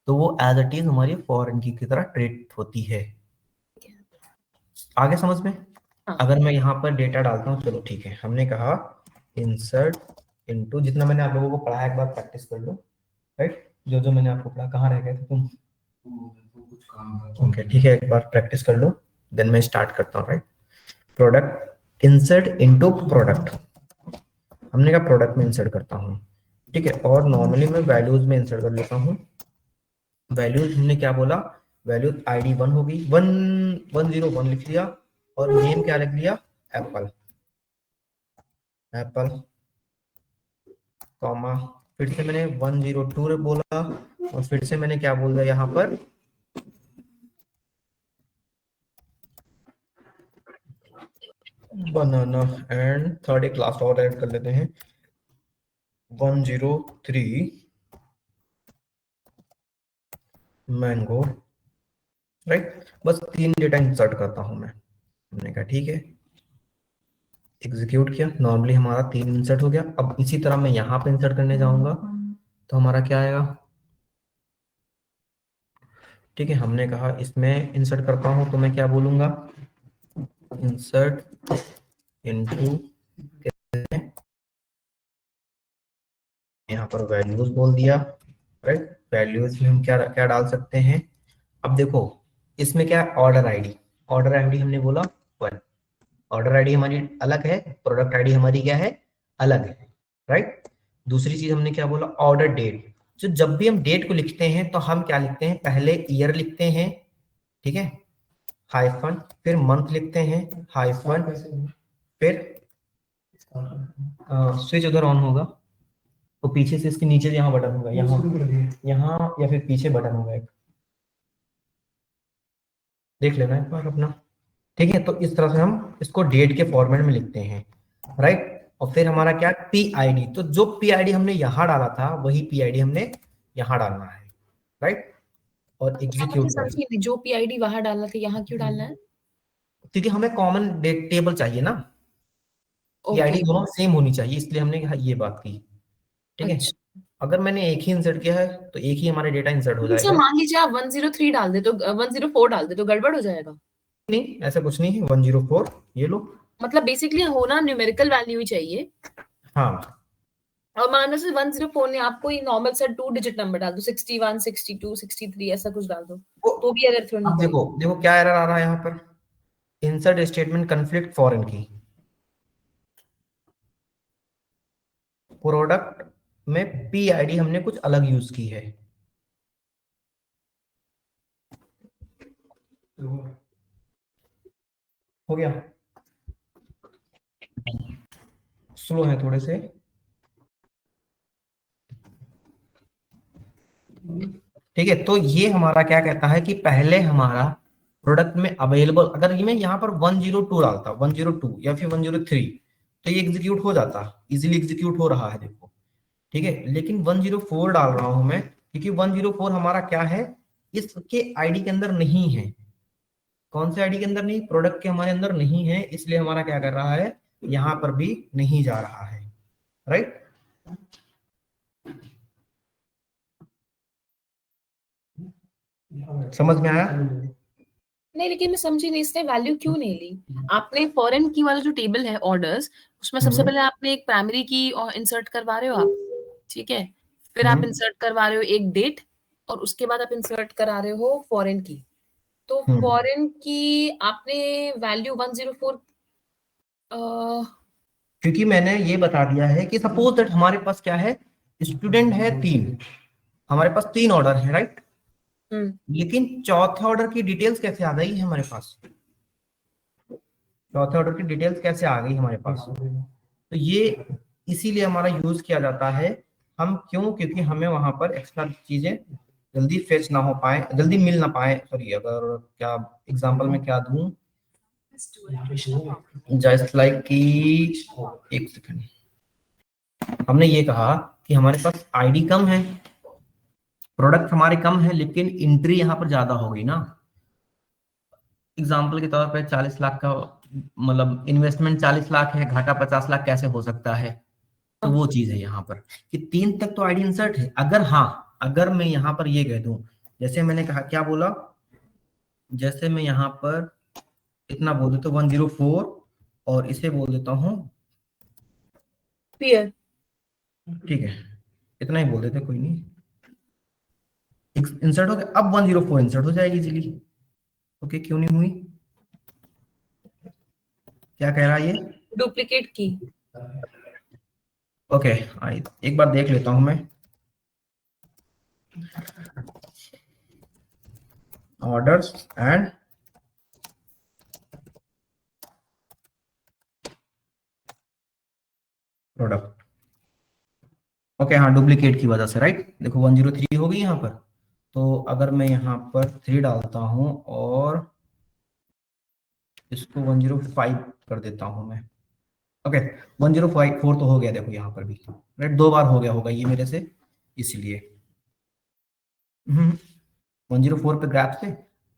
S1: तो वो एज इट इज हमारी फॉरेन की तरह ट्रीट होती है। आगे समझ में।
S2: हाँ।
S1: अगर मैं यहाँ पर डेटा डालता हूँ, चलो ठीक है, हमने कहा इंसर्ट इनटू, जितना मैंने आप लोगों को पढ़ाया एक बार प्रैक्टिस कर लो, राइट। जो जो मैंने आपको पढ़ा, कहाँ रह गए थे तुम, ओके ठीक है, एक बार प्रैक्टिस कर लो, देन मैं स्टार्ट करता हूँ, right. Product insert into product, हमने कहा प्रोडक्ट में इंसर्ट करता हूँ, ठीक है। और नॉर्मली मैं वैल्यूज में इंसर्ट कर लेता हूँ। वैल्यूज हमने क्या बोला, वैल्यूज आईडी 1 होगी, 101 लिख लिया, और नेम क्या लिख लिया, एप्पल, एप्पल, कॉमा, फिर से मैंने 102 बोला, और फिर से मैंने क्या बोल दिया यहाँ पर, बनाना, एंड थर्ड एक लास्ट और ऐड कर लेते हैं, 103 मैंगो, राइट। बस 3 डेटा इंसर्ट करता हूं मैं। हमने कहा ठीक है, एग्जीक्यूट किया, नॉर्मली हमारा 3 इंसर्ट हो गया। अब इसी तरह मैं यहाँ पे इंसर्ट करने जाऊंगा, तो हमारा क्या आएगा, ठीक है। हमने कहा इसमें इंसर्ट करता हूं, तो मैं क्या बोलूंगा, इंसर्ट इनटू, यहाँ पर वैल्यूज बोल दिया, राइट। वैल्यूज में हम क्या क्या डाल सकते हैं, अब देखो इसमें क्या है, ऑर्डर आईडी, ऑर्डर आईडी हमने बोला 1, ऑर्डर आईडी हमारी अलग है, प्रोडक्ट आईडी हमारी क्या है, अलग है, राइट। दूसरी चीज हमने क्या बोला, ऑर्डर डेट, तो जब भी हम डेट को लिखते हैं तो हम क्या लिखते हैं, पहले ईयर लिखते हैं, ठीक है, हाइफन, फिर मंथ लिखते हैं, हाइफन, फिर स्विच उधर ऑन होगा, तो पीछे से इसके नीचे यहाँ बटन होगा, यहाँ या फिर पीछे बटन होगा एक, देख लेना एक बार अपना, ठीक है। तो इस तरह से हम इसको डेट के फॉर्मेट में लिखते हैं, राइट। और फिर हमारा क्या, पी आईडी, तो जो पी आईडी हमने यहाँ डाला था वही पी आईडी हमने यहाँ डालना है, राइट। और एग्जीक्यूट कर,
S2: समझिए, जो पीआईडी वहां डालना था यहाँ क्यों डालना है?
S1: क्योंकि हमें कॉमन टेबल चाहिए ना, पी आईडी दोनों सेम होनी चाहिए, इसलिए हमने ये बात की, ठीक है।
S2: अच्छा,
S1: अगर मैंने एक ही इंसर्ट किया है तो एक ही हमारे डेटा इंसर्ट हो
S2: अच्छा,
S1: जाएगा,
S2: मान लीजिए आप 103 डाल दे तो 104 डाल दे तो गड़बड़ हो जाएगा।
S1: नहीं ऐसा कुछ नहीं है, 104 ये लो,
S2: मतलब बेसिकली होना न्यूमेरिकल वैल्यू ही चाहिए,
S1: हाँ
S2: और मान लो 104 ने आपको ये नॉर्मल सा 2 डिजिट नंबर डाल दो, 61, 62, 63 ऐसा कुछ डाल दो,
S1: वो,
S2: तो भी एरर थ्रो नहीं
S1: अब
S2: करेगा।
S1: देखो देखो क्या एरर आ रहा है यहाँ पर, इंसर्ट स्टेटमेंट कन्फ्लिक्ट फॉरेन की, प्रोडक्ट में पी आईडी हमने कुछ अलग यूज की है, हो गया, स्लो है थोड़े से। ठीक है, तो ये हमारा क्या कहता है कि पहले हमारा प्रोडक्ट में अवेलेबल, अगर ये मैं यहाँ पर 102 डालता, 102 या फिर 103, तो ये एग्जीक्यूट हो जाता, इजीली एग्जीक्यूट हो रहा है देखो। ठीक है, लेकिन 104 डाल रहा हूं मैं, क्योंकि 104 हमारा क्या है, इसके आईडी के अंदर नहीं है। कौन से आईडी के अंदर नहीं, प्रोडक्ट के हमारे अंदर नहीं है, इसलिए हमारा क्या कर रहा है, यहां पर भी नहीं जा रहा है। राइट, समझ में आया?
S2: नहीं, लेकिन मैं समझी नहीं, इसने वैल्यू क्यों नहीं ली? आपने फॉरेन की वाला जो टेबल है ऑर्डर्स, उसमें सबसे पहले आपने एक प्राइमरी की इंसर्ट करवा रहे हो आप, ठीक है, फिर आप इंसर्ट करवा रहे हो एक डेट, और उसके बाद आप इंसर्ट करा रहे हो फॉरेन की। तो फॉरेन की आपने वैल्यू 104,
S1: क्योंकि मैंने ये बता दिया है कि सपोज दैट हमारे पास क्या है, स्टूडेंट है 3, हमारे पास 3 ऑर्डर है, राइट। लेकिन चौथे ऑर्डर की डिटेल्स कैसे आ गई है हमारे पास, चौथे ऑर्डर की डिटेल्स कैसे आ गई हमारे पास, तो ये इसीलिए हमारा यूज किया जाता है। हम क्यों, क्योंकि हमें वहां पर एक्स्ट्रा चीजें जल्दी फेच ना हो पाए, जल्दी मिल ना पाए, सॉरी, अगर क्या एग्जांपल में क्या दूं, जस्ट लाइक कि, एक सेकंड, हमने ये कहा कि हमारे पास आईडी कम है, प्रोडक्ट हमारे कम है, लेकिन एंट्री यहाँ पर ज्यादा होगी ना। एग्जाम्पल के तौर पे 40 लाख का, मतलब इन्वेस्टमेंट 40 लाख है, घाटा 50 लाख कैसे हो सकता है, तो वो चीज है यहाँ पर कि 3 तक तो आईडी इंसर्ट है। अगर हाँ, अगर मैं यहाँ पर ये कह दूं, जैसे मैंने कहा, क्या बोला, जैसे मैं यहाँ पर इतना बोल देता हूँ 104, और इसे बोल देता हूँ
S2: पियर,
S1: ठीक है, इतना ही बोल देते, कोई नहीं, इंसर्ट हो गया। अब 104 इंसर्ट हो जाएगी इजीली। ओके, क्यों नहीं हुई, क्या कह रहा है ये,
S2: डुप्लीकेट की।
S1: ओके, एक बार देख लेता हूं मैं, ऑर्डर्स एंड प्रोडक्ट। ओके, हाँ, डुप्लीकेट की वजह से, राइट। देखो 103 हो गई यहाँ पर, तो अगर मैं यहाँ पर 3 डालता हूँ और इसको 105 कर देता हूँ मैं, ओके, 105 तो हो गया, देखो यहाँ पर भी, राइट, 2 बार हो गया होगा ये मेरे से, इसलिए 104 पे ग्रैप से,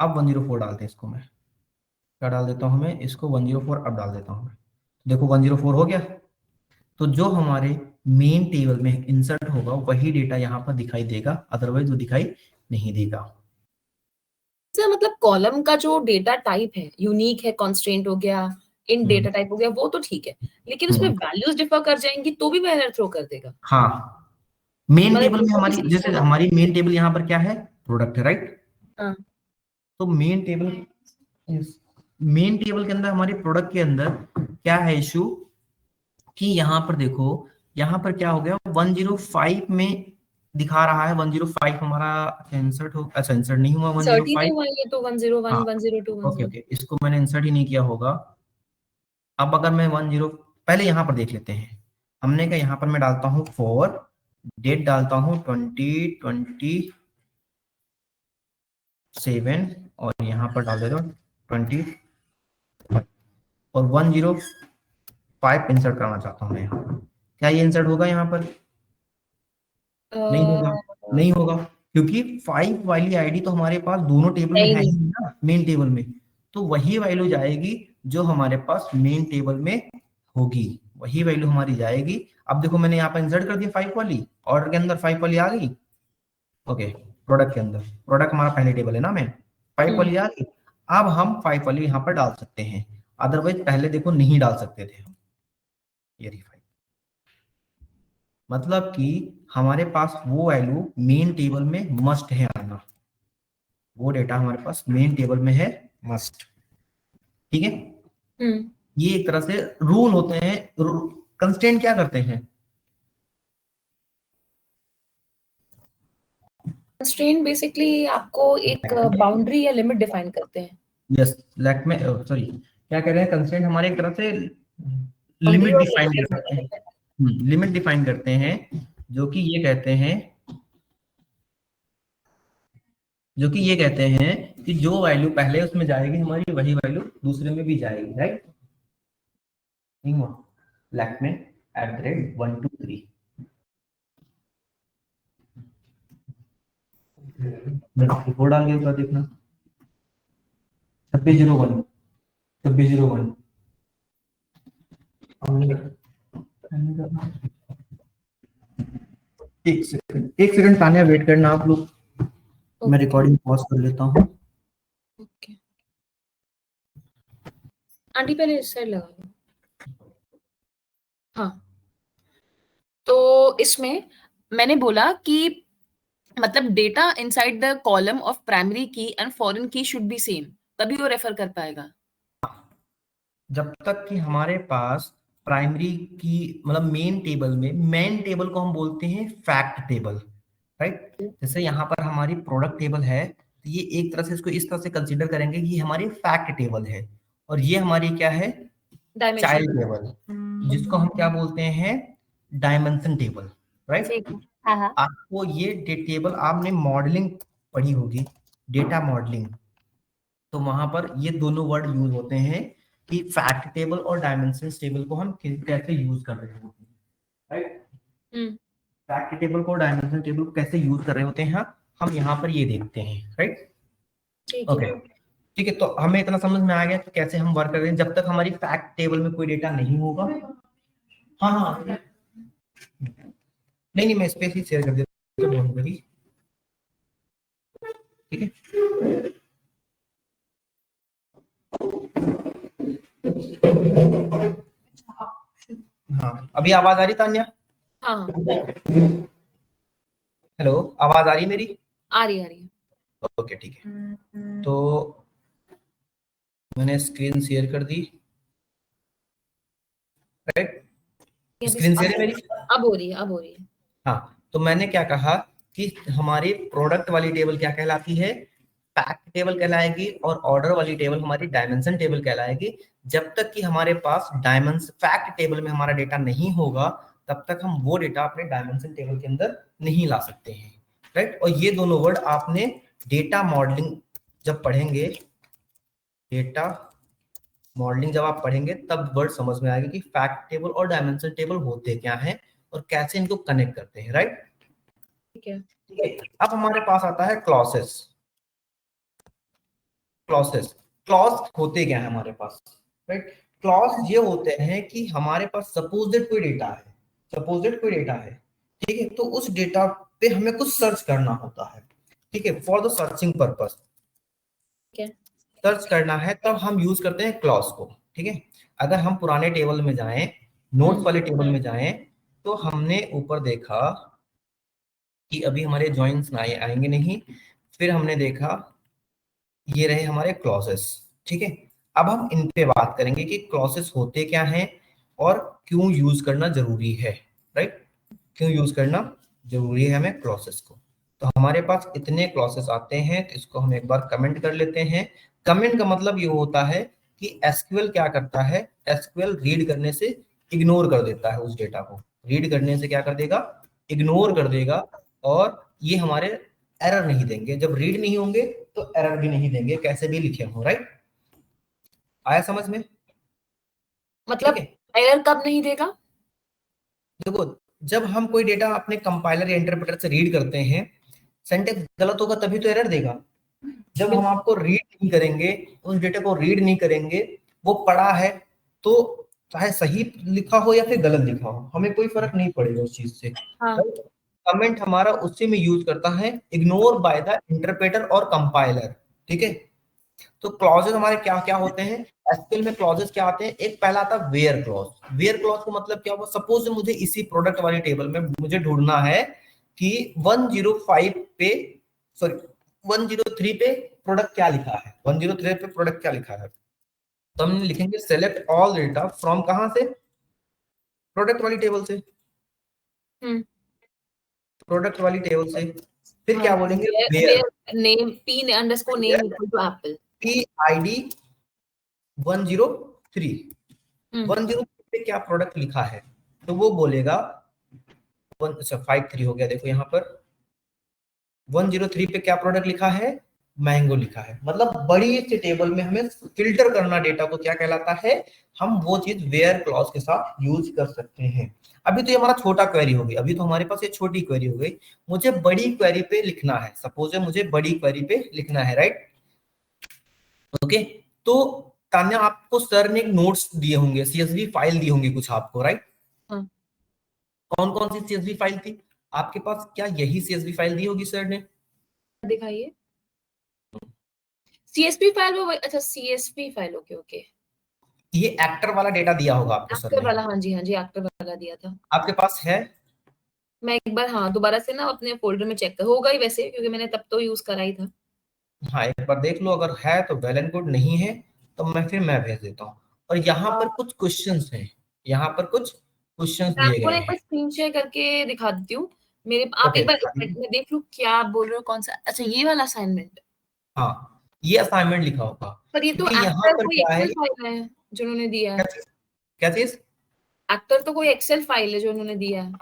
S1: अब 104 डालते हैं इसको, मैं क्या डाल देता हूँ, मैं इसको 104 अब डाल देता हूँ मैं, देखो 104 हो गया। तो जो हमारे मेन टेबल में इंसर्ट होगा वही डेटा यहाँ पर दिखाई देगा, अदरवाइज वो दिखाई नहीं देगा।
S2: मतलब कॉलम का जो डेटा टाइप है, यूनिक है, कॉन्स्ट्रेंट हो गया, इन डेटा टाइप हो गया, वो तो ठीक है, लेकिन उसमें वैल्यूज डिफर कर जाएंगी तो भी वो एरर थ्रो कर देगा।
S1: हाँ, मेन टेबल में
S2: मतलब
S1: हमारी, जैसे हमारी मेन टेबल यहाँ पर क्या है, प्रोडक्ट है, राइट।
S2: हाँ,
S1: तो मेन टेबल, मेन टेबल के अंदर, हमारे प्रोडक्ट के अंदर क्या है इशू, कि यहाँ पर देखो, यहाँ पर क्या हो गया, 105 में दिखा रहा है, 105 हमारा इंसर्ट हो, अच्छा इंसर्ट नहीं हुआ
S2: इंसर्ट ही नहीं
S1: 105।
S2: हुआ, ये तो 101,
S1: हाँ,
S2: 102,
S1: ओके
S2: 103।
S1: ओके, इसको मैंने इंसर्ट ही नहीं किया होगा। अब अगर मैं 10, पहले यहाँ पर देख लेते हैं, हमने कहा यहाँ पर मैं डालता हूँ 4, डेट डालता हूँ 2027, और यहाँ पर डाल देता हूँ 20, और 105 इंसर्ट करना चाहता हूँ मैं यहाँ, क्या ये इंसर्ट होगा यहाँ पर, नहीं होगा, नहीं होगा, क्योंकि 5 वाली आईडी तो हमारे पास दोनों टेबल में है ही ना, मेन टेबल में, तो वही वैल्यू जाएगी जो हमारे पास मेन टेबल में होगी, वही वैल्यू हमारी जाएगी। अब देखो मैंने यहाँ पर इंसर्ट कर दिया 5 वाली, ऑर्डर के अंदर 5 वाली आ गई, ओके, प्रोडक्ट के अंदर, प्रोडक्ट हमारा पहले टेबल है ना, मैं 5 वाली आ गई। अब हम 5 वाली यहाँ पर डाल सकते हैं, अदरवाइज पहले देखो नहीं डाल सकते थे हम, ये रही 5, मतलब कि हमारे पास वो वैल्यू मेन टेबल में मस्ट है आना, वो डेटा हमारे पास मेन टेबल में है मस्ट, ठीक है। ये एक तरह से रूल होते हैं, कंस्ट्रेंट क्या करते हैं,
S2: कंस्ट्रेंट बेसिकली आपको एक बाउंड्री या लिमिट डिफाइन करते हैं।
S1: यस, लैक में सॉरी क्या कह रहे हैं, कंस्ट्रेंट हमारे एक तरह से
S2: बाउंड्री
S1: लिमिट
S2: और
S1: डिफाइन कर सकते हैं, लिमिट डिफाइन करते हैं, जो कि ये कहते हैं, जो कि ये कहते हैं कि जो वैल्यू पहले उसमें जाएगी हमारी, वही वैल्यू दूसरे में भी जाएगी, राइट। लैक में @123 वो डाल के देखना 2601 2601 एक सेकंड तानिया वेट करना आप लोग, मैं रिकॉर्डिंग पॉज कर लेता हूँ।
S2: ओके आंटी पहले इस साइड लगा लो। हाँ तो इसमें मैंने बोला कि मतलब data inside the column of primary की एंड फॉरेन की शुड बी सेम, तभी वो रेफर कर पाएगा।
S1: जब तक कि हमारे पास प्राइमरी की मतलब मेन टेबल में, मेन टेबल को हम बोलते हैं फैक्ट टेबल, राइट। जैसे यहाँ पर हमारी प्रोडक्ट टेबल है, तो ये एक तरह से इसको इस तरह से कंसीडर करेंगे कि ये हमारी फैक्ट टेबल है, और ये हमारी क्या है,
S2: डायमेंशन
S1: चाइल्ड टेबल, जिसको हम क्या बोलते हैं, डायमेंशन टेबल, राइट।
S2: ठीक है। हाँ हाँ
S1: आपको ये टेबल आपने मॉडलिंग पढ़ी होगी, डेटा मॉडलिंग, तो वहां पर ये दोनों वर्ड यूज होते हैं कि फैक्ट टेबल और डायमेंशन टेबल को हम कैसे यूज कर रहे होते हैं, राइट। फैक्ट टेबल को डायमेंशन टेबल को कैसे यूज कर रहे होते हैं हम यहाँ पर ये देखते हैं, राइट।
S2: ठीक
S1: ओके,
S2: है।
S1: ठीक है, तो हमें इतना समझ में आ गया कि कैसे हम वर्क कर रहे हैं जब तक हमारी फैक्ट टेबल में कोई डेटा नहीं होगा। हाँ हाँ नहीं मैं स्पेस ही शेयर कर देता हूँ, ठीक है। हाँ अभी आवाज आ रही तान्या?
S2: हाँ
S1: हेलो, आवाज आ रही मेरी?
S2: आ रही है।
S1: ओके ठीक है, तो मैंने स्क्रीन शेयर कर दी, राइट। स्क्रीन शेयर है मेरी?
S2: अब हो रही है।
S1: हाँ, तो मैंने क्या कहा कि हमारी प्रोडक्ट वाली टेबल क्या कहलाती है, फैक्ट टेबल कहलाएगी, और ऑर्डर वाली टेबल हमारी डायमेंशन टेबल कहलाएगी। जब तक कि हमारे पास डायमेंशन फैक्ट टेबल में हमारा डेटा नहीं होगा, तब तक हम वो डेटा अपने डायमेंशन टेबल के अंदर नहीं ला सकते हैं, राइट। और ये दोनों वर्ड आपने डेटा मॉडलिंग जब पढ़ेंगे, डेटा मॉडलिंग जब आप पढ़ेंगे तब वर्ड समझ में आएगा कि फैक्ट टेबल और डायमेंशन टेबल होते क्या हैं और कैसे इनको कनेक्ट करते हैं, राइट।
S2: ठीक है।
S1: ठीक है, अब हमारे पास आता है क्लॉसेस। क्लॉसेस, क्लॉज होते क्या है हमारे पास, राइट। क्लॉज ये होते हैं कि हमारे पास सपोजेड कोई डेटा है, सपोजेड कोई डेटा है, ठीक है, तो उस डेटा पे हमें कुछ सर्च करना होता है, ठीक है, for the searching purpose, search करना है तब हम यूज करते हैं क्लॉज को, ठीक है। अगर हम पुराने टेबल में जाएं, नोट्स वाले टेबल में जाएं, तो हमने ऊपर देखा कि अभी हमारे जॉइंट्स आएंगे नहीं, फिर हमने देखा ये रहे हमारे क्लॉजेस, ठीक है। अब हम इन पे बात करेंगे कि क्लॉजेस होते क्या हैं और क्यों यूज करना जरूरी है, राइट। क्यों यूज करना जरूरी है हमें क्लॉजेस को। तो हमारे पास इतने क्लॉजेस आते हैं, तो इसको हम एक बार कमेंट कर लेते हैं। कमेंट का मतलब ये होता है कि एसक्यूएल क्या करता है, एसक्यूएल रीड करने से इग्नोर कर देता है, उस डेटा को रीड करने से क्या कर देगा, इग्नोर कर देगा, और ये हमारे एरर नहीं देंगे, जब रीड नहीं होंगे तो एरर भी नहीं देंगे, कैसे भी लिखे हो, राइट। आया समझ में?
S2: मतलब एरर कब नहीं देगा?
S1: देखो, जब हम कोई डेटा अपने कंपाइलर या इंटरप्रेटर से रीड करते हैं, सेंटेंस गलत होगा तभी तो एरर देगा। जब हम आपको रीड नहीं करेंगे, उस डेटा को रीड नहीं करेंगे, वो पढ़ा है तो चाहे सही लिखा हो या फिर गलत लिखा हो, हमें कोई फर्क नहीं पड़ेगा उस चीज से।
S2: हाँ।
S1: कमेंट हमारा उसी में यूज करता है, इग्नोर बाय द इंटरप्रेटर और कंपाइलर, ठीक है। तो क्लॉजेस हमारे क्या क्या होते हैं, एसक्यूएल में क्लॉजेस क्या आते हैं, एक पहला आता है वेयर क्लॉज। वेयर क्लॉज का मतलब क्या हुआ, सपोज मुझे इसी प्रोडक्ट वाली टेबल में मुझे ढूंढना है कि 105 पे, सॉरी 103 पे प्रोडक्ट क्या लिखा है, 103 पे प्रोडक्ट क्या लिखा है, तो हम लिखेंगे सेलेक्ट ऑल डेटा फ्रॉम, कहां से, प्रोडक्ट वाली टेबल से, प्रोडक्ट वाली टेबल से। फिर क्या बोलेंगे, where
S2: name p_name equal to apple.
S1: की आईडी 103 103 पे क्या प्रोडक्ट लिखा है, तो वो बोलेगा 53 हो गया, देखो यहाँ पर 103 पे क्या प्रोडक्ट लिखा है, मैंगो लिखा है। मतलब बड़ी सी टेबल में हमें फिल्टर करना डेटा को क्या कहलाता है, हम वो चीज वेयर क्लॉज के साथ यूज कर सकते हैं। अभी तो ये हमारा छोटा क्वेरी हो गई, अभी तो हमारे पास ये छोटी क्वेरी हो गई, मुझे बड़ी क्वेरी पे लिखना है, सपोज मुझे बड़ी क्वेरी पे लिखना है, राइट। ओके, तो तान्या आपको सर ने एक नोट्स दिए होंगे, सीएसवी फाइल दी होंगी कुछ आपको, राइट।
S2: हाँ।
S1: कौन कौन सी सीएसवी फाइल थी आपके पास, क्या यही सीएसवी फाइल दी होगी सर ने?
S2: दिखाइए सीएसवी फाइल, वो अच्छा सीएसवी फाइल, ओके ओके।
S1: ये एक्टर वाला डेटा दिया होगा आपको सर
S2: एक्टर
S1: ने,
S2: वाला, हाँ जी हाँ जी, एक्टर वाला दिया था।
S1: आपके पास है?
S2: मैं एक बार हाँ दोबारा से ना अपने फोल्डर में चेक कर, होगा ही वैसे क्योंकि मैंने तब तो यूज करा ही था।
S1: हाँ एक बार देख लो, अगर है तो वेल एंड गुड, नहीं है तो मैं भेज देता हूँ। और यहाँ पर कुछ क्वेश्चंस हैं, यहाँ पर कुछ क्वेश्चंस
S2: मैं
S1: दिए
S2: आपको
S1: गए
S2: ना एक बार
S1: हैं।
S2: स्क्रीन शेयर करके दिखा देती हूँ मेरे, आप
S1: ओके
S2: एक बार
S1: दिखा दीजिए।
S2: मैं देख लूँ क्या आप बोल रहे हो, कौन सा, अच्छा ये वाला असाइनमेंट।
S1: हाँ ये असाइनमेंट लिखा होगा,
S2: पर ये तो
S1: क्योंकि यहाँ
S2: एक्टर
S1: पर
S2: कोई
S1: क्या है,
S2: एक्सेल फाइल है जो उन्होंने दिया है।
S1: क्या चीज, क्या चीज?
S2: एक्टर तो कोई एक्सेल फाइल है जो उन्होंने दिया है।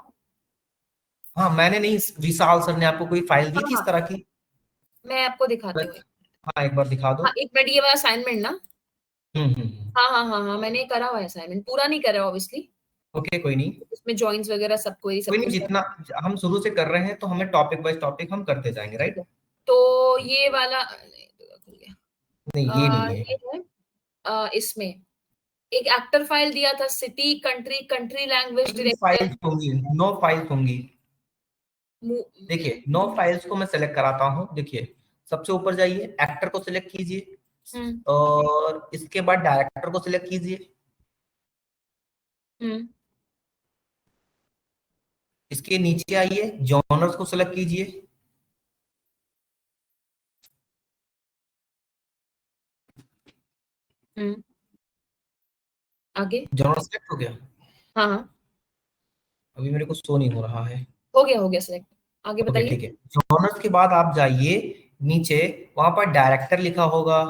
S1: हाँ मैंने नहीं, विशाल सर ने आपको कोई फाइल दी
S2: हाँ
S1: थी इस
S2: हाँ,
S1: तरह की?
S2: मैं आपको दिखाती हूँ।
S1: हाँ एक बार दिखा दो।
S2: हाँ एक मिनट, ये वाला असाइनमेंट ना।
S1: हम्म।
S2: हाँ हाँ हाँ हाँ, मैंने करा हुआ है असाइनमेंट, पूरा नहीं करा ऑब्वियसली।
S1: ओके कोई नहीं,
S2: उसमें जॉइंस वगैरह सब कोई
S1: कोई
S2: सब
S1: नहीं,
S2: कुछ
S1: जितना हम शुरू से कर रहे हैं तो हमें टॉपिक वाइज टॉपिक हम करते जाएंगे,
S2: ठीक
S1: राइट।
S2: है। तो ये वाला खुल गया।
S1: नहीं ये नहीं है,
S2: ये है इसमें एक एक्टर फाइल दिया था, city country country language director.
S1: Files होंगी, 9 फाइल्स होंगी। देखिए 9 फाइल्स को मैं सेलेक्ट कराता हूँ, देखिए सबसे ऊपर जाइए, एक्टर को सिलेक्ट कीजिए, और इसके बाद डायरेक्टर को सिलेक्ट कीजिए, इसके नीचे आइए, जॉनर्स को सिलेक्ट कीजिए,
S2: आगे।
S1: जॉनर सिलेक्ट हो गया,
S2: हाँ हाँ,
S1: अभी मेरे को शो नहीं हो रहा है।
S2: हो गया सिलेक्ट, आगे
S1: ओके
S2: बताइए।
S1: ठीक है, जॉनर्स के बाद आप जाइए नीचे, वहां पर डायरेक्टर लिखा होगा,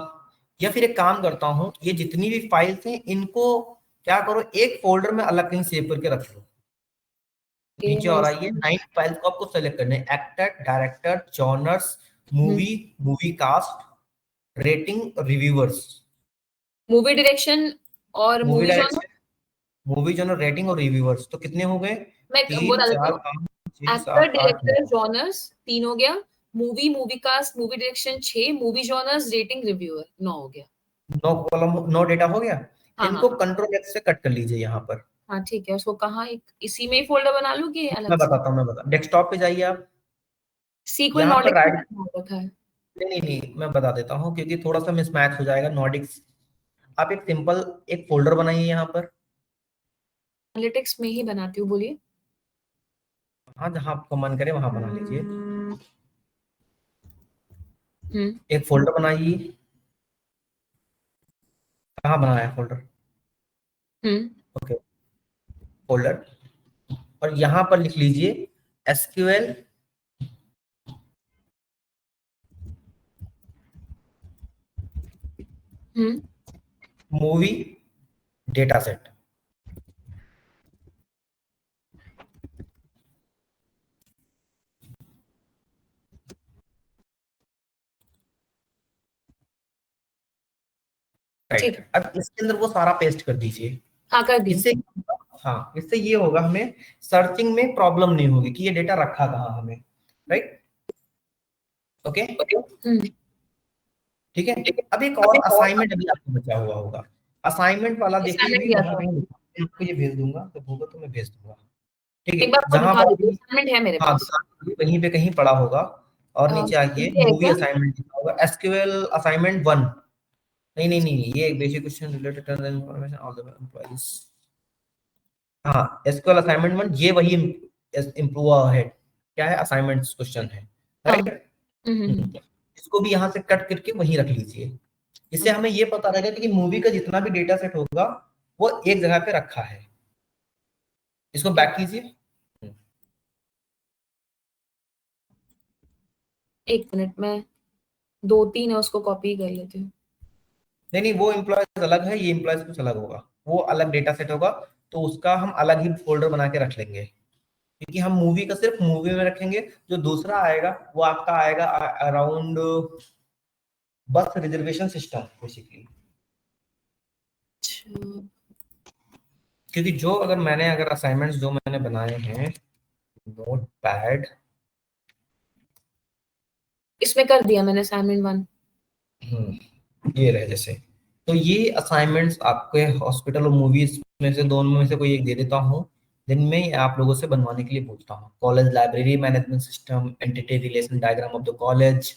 S1: या फिर एक काम करता हूँ, ये जितनी भी फाइल्स हैं इनको क्या करो, एक फोल्डर में अलग कहीं सेव करके रख लो।
S2: ये
S1: नीचे
S2: मैं
S1: और आइए, 9 फाइल्स को आपको सेलेक्ट करने हैं, actor, director, genres, movie, movie cast, rating, reviewers.
S2: Movie direction और
S1: movie
S2: movie genre.
S1: Direction, movie genre, rating और रिव्यूअर्स, तो कितने हो गए?
S2: मैं
S1: तीन,
S2: बता देती
S1: चार,
S2: हूँ,
S1: 5, 6,
S2: एक्टर
S1: 7, 8,
S2: डायरेक्टर
S1: 9।
S2: जॉनर्स 3 हो गया, movie movie cast movie direction 6, movie genres rating reviewer 9 हो गया।
S1: 9 कॉलम, 9 डेटा हो गया।
S2: हाँ हाँ
S1: इनको कंट्रोल एक्स से कट कर लीजिए यहाँ पर।
S2: हाँ ठीक है, उसको कहाँ एक इसी में ही फोल्डर बना लूँ कि अलग
S1: मैं
S2: से।
S1: बताता हूँ, मैं बता, डेस्कटॉप पे जाइए आप,
S2: सीक्वल
S1: यहाँ पर
S2: नॉर्डिक
S1: राइट,
S2: रखा है।
S1: नहीं मैं बता देता हूँ क्योंकि थोड़ा सा मिसमैच हो जाएगा नॉर्डिक्स। आप एक सिंपल एक फोल्डर बनाइए यहाँ पर,
S2: एनालिटिक्स में ही बनाती हूँ, बोलिए।
S1: हाँ जहाँ आपको मन करे वहां बना लीजिए।
S2: हम्म
S1: एक फोल्डर बनाइए, कहाँ बनाया है फोल्डर?
S2: हम्म
S1: ओके, फोल्डर, और यहाँ पर लिख लीजिए एसक्यूएल
S2: हम्म
S1: मूवी डेटा सेट।
S2: ठीक
S1: राइट,
S2: है।
S1: अब इसके अंदर वो सारा पेस्ट कर दीजिए।
S2: हाँ कर दिया।
S1: इससे, हाँ इससे ये होगा, हमें सर्चिंग में प्रॉब्लम नहीं होगी कि ये डेटा रखा कहाँ हमें, राइट। ओके
S2: हम्म
S1: ठीक है।
S2: ठीक है।
S1: अब एक
S2: अब
S1: और
S2: एक और
S1: असाइनमेंट अभी आपको बचा हुआ होगा, असाइनमेंट वाला देखिए, ये
S2: असाइनमेंट
S1: भी
S2: दिया
S1: वहां
S2: था,
S1: कहीं लिखा है, मैं आपको ये भेज दूंगा, जब होगा तो मैं भेज दूंगा। ठीक है,
S2: एक बार आपको
S1: जहां
S2: दिखा
S1: पर
S2: दीजिए,
S1: भी,
S2: असाइनमेंट है मेरे
S1: हाँ
S2: पास।
S1: वहीं पे कहीं पड़ा होगा, और नीचे आइए,
S2: ये है
S1: मूवी
S2: क्या?
S1: असाइनमेंट लिखा होगा, एसक्यूएल असाइनमेंट 1। नहीं, ये एक basic question related to the information of the employees. हाँ एसक्यूएल असाइनमेंट 1, ये वही इम्प्रूव है, क्या है, असाइनमेंट क्वेश्चन है,
S2: हाँ।
S1: राइट। इसको भी यहाँ से कट करके वहीं रख लीजिए, इससे
S2: हम्म।
S1: हमें ये पता रहेगा कि मूवी का जितना भी डेटा सेट होगा वो एक जगह पे रखा है। इसको बैक कीजिए।
S2: एक मिनट में, 2 3 है उसको कॉपी कर लेती हूँ।
S1: नहीं नहीं, वो एम्प्लॉयज अलग है, ये एम्प्लॉयज कुछ अलग होगा, वो अलग डेटा सेट होगा, तो उसका हम अलग ही फोल्डर बना के रख लेंगे, क्योंकि हम मूवी का सिर्फ मूवी में रखेंगे। जो दूसरा आएगा वो आपका आएगा अराउंड बस रिजर्वेशन सिस्टम बेसिकली। क्योंकि जो अगर असाइनमेंट्स जो मैंने बनाए हैं नोट पैड,
S2: इसमें कर दिया मैंने असाइनमेंट 1।
S1: ये रहे जैसे, तो ये असाइनमेंट्स आपके हॉस्पिटल और मूवीज में से दोनों में से कोई एक दे देता हूँ, दिन में आप लोगों से बनवाने के लिए पूछता हूँ। College library management system, entity relation diagram of the college,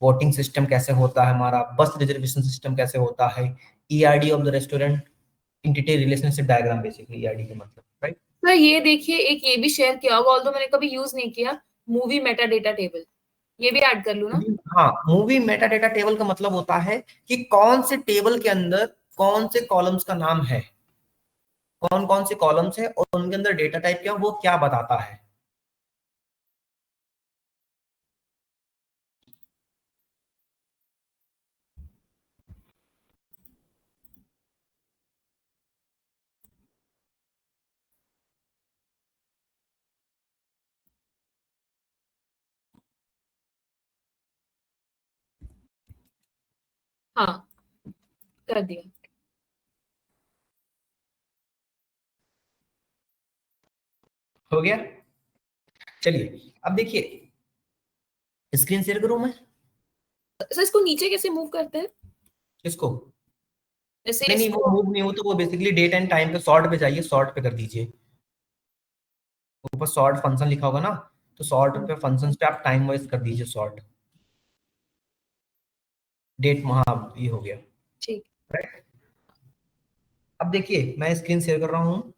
S1: voting system कैसे होता है हमारा, बस रिजर्वेशन सिस्टम कैसे होता है, ERD of the restaurant, entity relationship diagram basically ERD का मतलब, राइट।
S2: सर ये देखिए, एक ये भी शेयर किया होगा, ऑल्दो मैंने कभी यूज नहीं किया, मूवी मेटा डेटा टेबल, ये भी ऐड कर लूं ना?
S1: हाँ, मूवी मेटा डेटा टेबल का मतलब होता है कि कौन से टेबल के अंदर कौन से कॉलम्स का नाम है, कौन कौन से कॉलम्स है और उनके अंदर डेटा टाइप क्या, वो क्या बताता है।
S2: हाँ, कर दिया।
S1: हो गया। चलिए अब देखिए, स्क्रीन शेयर करूं मैं?
S2: सर इसको नीचे कैसे मूव करते हैं?
S1: इसको
S2: जैसे
S1: नहीं नहीं, वो
S2: इसको।
S1: मूव नहीं हो, तो वो बेसिकली डेट एंड टाइम पे सॉर्ट पे जाइए, सॉर्ट पे कर दीजिए। ऊपर सॉर्ट फंक्शन लिखा होगा ना, तो सॉर्ट पे फंक्शन पे आप टाइम वाइज कर दीजिए सॉर्ट, डेट वहां ये हो गया,
S2: ठीक।
S1: राइट। अब देखिए मैं स्क्रीन शेयर कर रहा हूँ,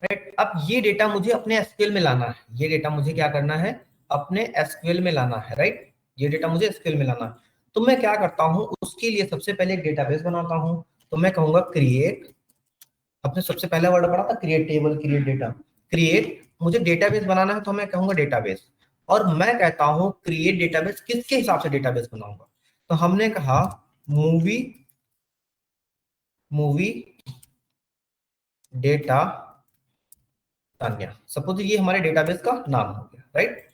S1: राइट। अब ये डेटा मुझे अपने एसक्यूएल में लाना है, ये डेटा मुझे क्या करना है, अपने एसक्यूएल में लाना है, राइट। ये डेटा मुझे एसक्यूएल में लाना है, तो मैं क्या करता हूँ, उसके लिए सबसे पहले एक डेटाबेस बनाता हूँ। तो मैं कहूंगा क्रिएट, आपने सबसे पहला वर्ड पढ़ा था create table, create data, create, मुझे डेटाबेस बनाना है तो मैं कहूंगा डेटाबेस। और मैं कहता हूँ क्रिएट डेटाबेस, किसके हिसाब से डेटाबेस बनाऊंगा, तो हमने कहा movie, movie data Tanya, suppose ये हमारे डेटाबेस का नाम हो गया, राइट।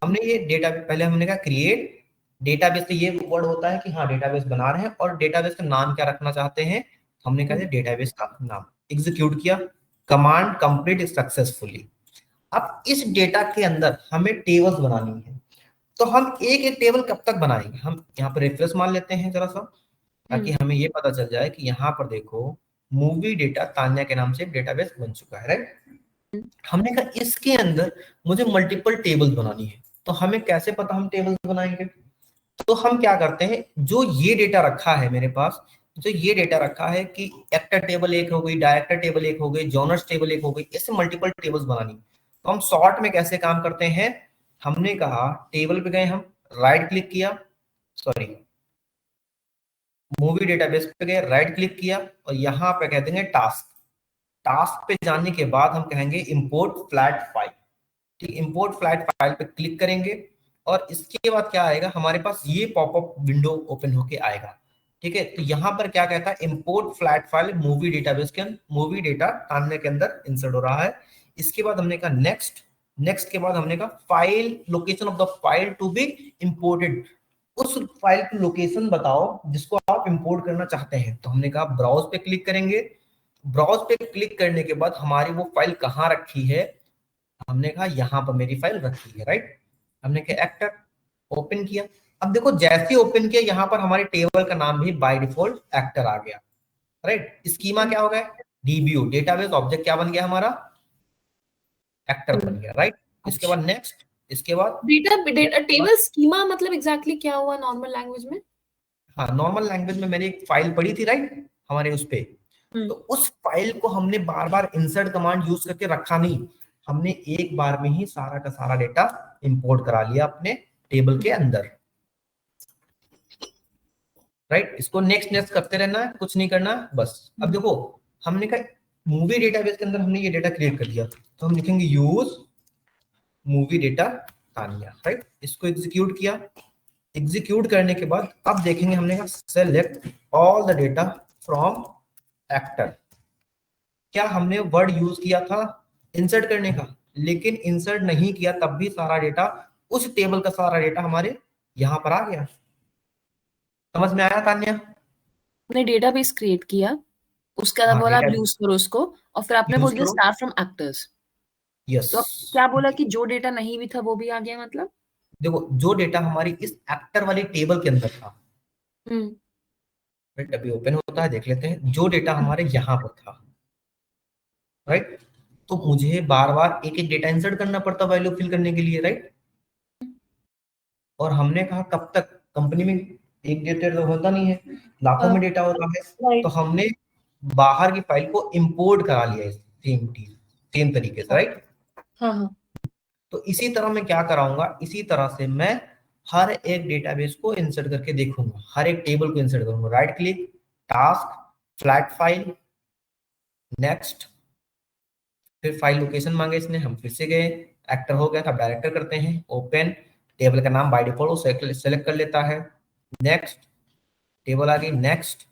S1: हमने ये डेटा पहले हमने कहा क्रिएट डेटाबेस, तो ये वर्ड होता है कि हाँ डेटाबेस बना रहे हैं और डेटाबेस का नाम क्या रखना चाहते हैं, हमने कहा डेटाबेस का नाम, एग्जीक्यूट किया, कमांड कंप्लीट सक्सेसफुली। अब इस डेटा के अंदर हमें टेबल्स बनानी है, तो हम एक एक टेबल कब तक बनाएंगे, हम यहाँ पर रेफरेंस मान लेते हैं जरा सा, ताकि हमें ये पता चल जाए कि यहाँ पर देखो मूवी डेटा तान्या के नाम से डेटाबेस बन चुका है, राइट। हमने कहा इसके अंदर मुझे मल्टीपल टेबल्स बनानी है, तो हमें कैसे पता हम टेबल्स बनाएंगे, तो हम क्या करते हैं, जो ये डेटा रखा है मेरे पास, जो ये डेटा रखा है कि एक्टर टेबल एक हो गई, डायरेक्टर टेबल एक हो गई, जॉनर्स टेबल एक हो गई, इससे मल्टीपल टेबल्स बनानी, तो हम सॉर्ट में कैसे काम करते हैं, हमने कहा टेबल पे गए हम, राइट क्लिक किया, सॉरी मूवी डेटाबेस पे गए, राइट क्लिक किया और यहाँ पे कह देंगे टास्क, टास्क पे जाने के बाद हम कहेंगे इंपोर्ट फ्लैट फाइल, ठीक, इंपोर्ट फ्लैट फाइल पे क्लिक करेंगे और इसके बाद क्या आएगा, हमारे पास ये पॉपअप विंडो ओपन होके आएगा, ठीक है। तो यहाँ पर क्या कहता है, import flat file movie database के अंदर, मूवी डेटा तान्या के अंदर इंसर्ट हो रहा है। इसके बाद हमने कहा नेक्स्ट, नेक्स्ट के बाद हमने कहा file location of the file to be imported, उस फाइल की लोकेशन बताओ जिसको आप इंपोर्ट करना चाहते हैं, तो हमने कहा ब्राउज पे क्लिक करेंगे, ब्राउज पे क्लिक करने के बाद हमारी वो फाइल कहाँ रखी है, हमने कहा यहाँ पर मेरी फाइल रखी है, राइट। हमने कहा एक्टर, ओपन किया, अब देखो जैसे ओपन किया यहाँ पर हमारे टेबल का नाम भी बाय डिफॉल्ट एक्टर आ गया, राइट। स्कीमा क्या हो गया, डीबीओ डेटाबेस ऑब्जेक्ट क्या बन गया हमारा, एक्टर बन गया, राइट। इसके बाद नेक्स्ट, इसके बाद
S2: डेटा टेबल स्कीमा मतलब एग्जैक्टली क्या हुआ नॉर्मल लैंग्वेज में?
S1: हाँ, नॉर्मल लैंग्वेज में मैंने एक फाइल पढ़ी थी, राइट, हमारे उस पे, तो उस फाइल को हमने बार बार इंसर्ट कमांड यूज करके रखा नहीं, हमने एक बार में ही सारा का सारा डेटा इंपोर्ट करा लिया अपने टेबल के अंदर, राइट। इसको नेक्स्ट नेक्स्ट करते रहना है, कुछ नहीं करना बस। अब देखो हमने कहा मूवी डेटाबेस के अंदर हमने ये डेटा क्रिएट कर दिया, तो हम लिखेंगे use movie data Tania, right. इसको एग्जीक्यूट किया, एग्जीक्यूट करने के बाद अब देखेंगे, हमने कहा select all the data from actor. क्या हमने वर्ड यूज किया था इंसर्ट करने का, लेकिन इंसर्ट नहीं किया तब भी सारा डेटा, उस टेबल का सारा डेटा हमारे यहां पर आ गया। समझ में आया तान्या?
S2: आपने डेटाबेस क्रिएट किया, उसके बाद
S1: हाँ,
S2: बोला आप
S1: डेटा
S2: यूज करो उसको, और फिर आपने
S1: यूज
S2: बोल दिया
S1: करो।
S2: Start from actors.
S1: यस।
S2: तो अब क्या बोला कि जो डेटा नहीं भी था वो भी आ गया, मतलब?
S1: देखो, जो डेटा हमारी इस एक्टर वाली टेबल के अंदर था,
S2: हम्म।
S1: राइट, अभी ओपन होता है, देख लेते हैं। जो डेटा हमारे यहाँ पर था, राइट, तो मुझे बार बार एक एक डेटा इंसर्ट करना पड़ता वैल्यू फिल करने के लिए, राइट। और हमने कहा कब तक, कंपनी में एक डेटा तो होता नहीं है, लाखों में डेटा होता है। तो
S2: राइट।
S1: हमने बाहर की फाइल को इंपोर्ट करा लिया सेम तरीके से, राइट।
S2: हाँ हाँ।
S1: तो इसी तरह मैं क्या कराऊंगा, इसी तरह से मैं हर एक डेटाबेस को इंसर्ट करके देखूंगा, हर एक टेबल को इंसर्ट करूंगा। Right click, task, flat file, next, फिर फाइल लोकेशन मांगे इसने, हम फिर से गए, एक्टर हो गया था, डायरेक्टर करते हैं, ओपन, टेबल का नाम बाय डिफॉल्ट वो सेलेक्ट कर लेता है, नेक्स्ट, टेबल आ गई, next,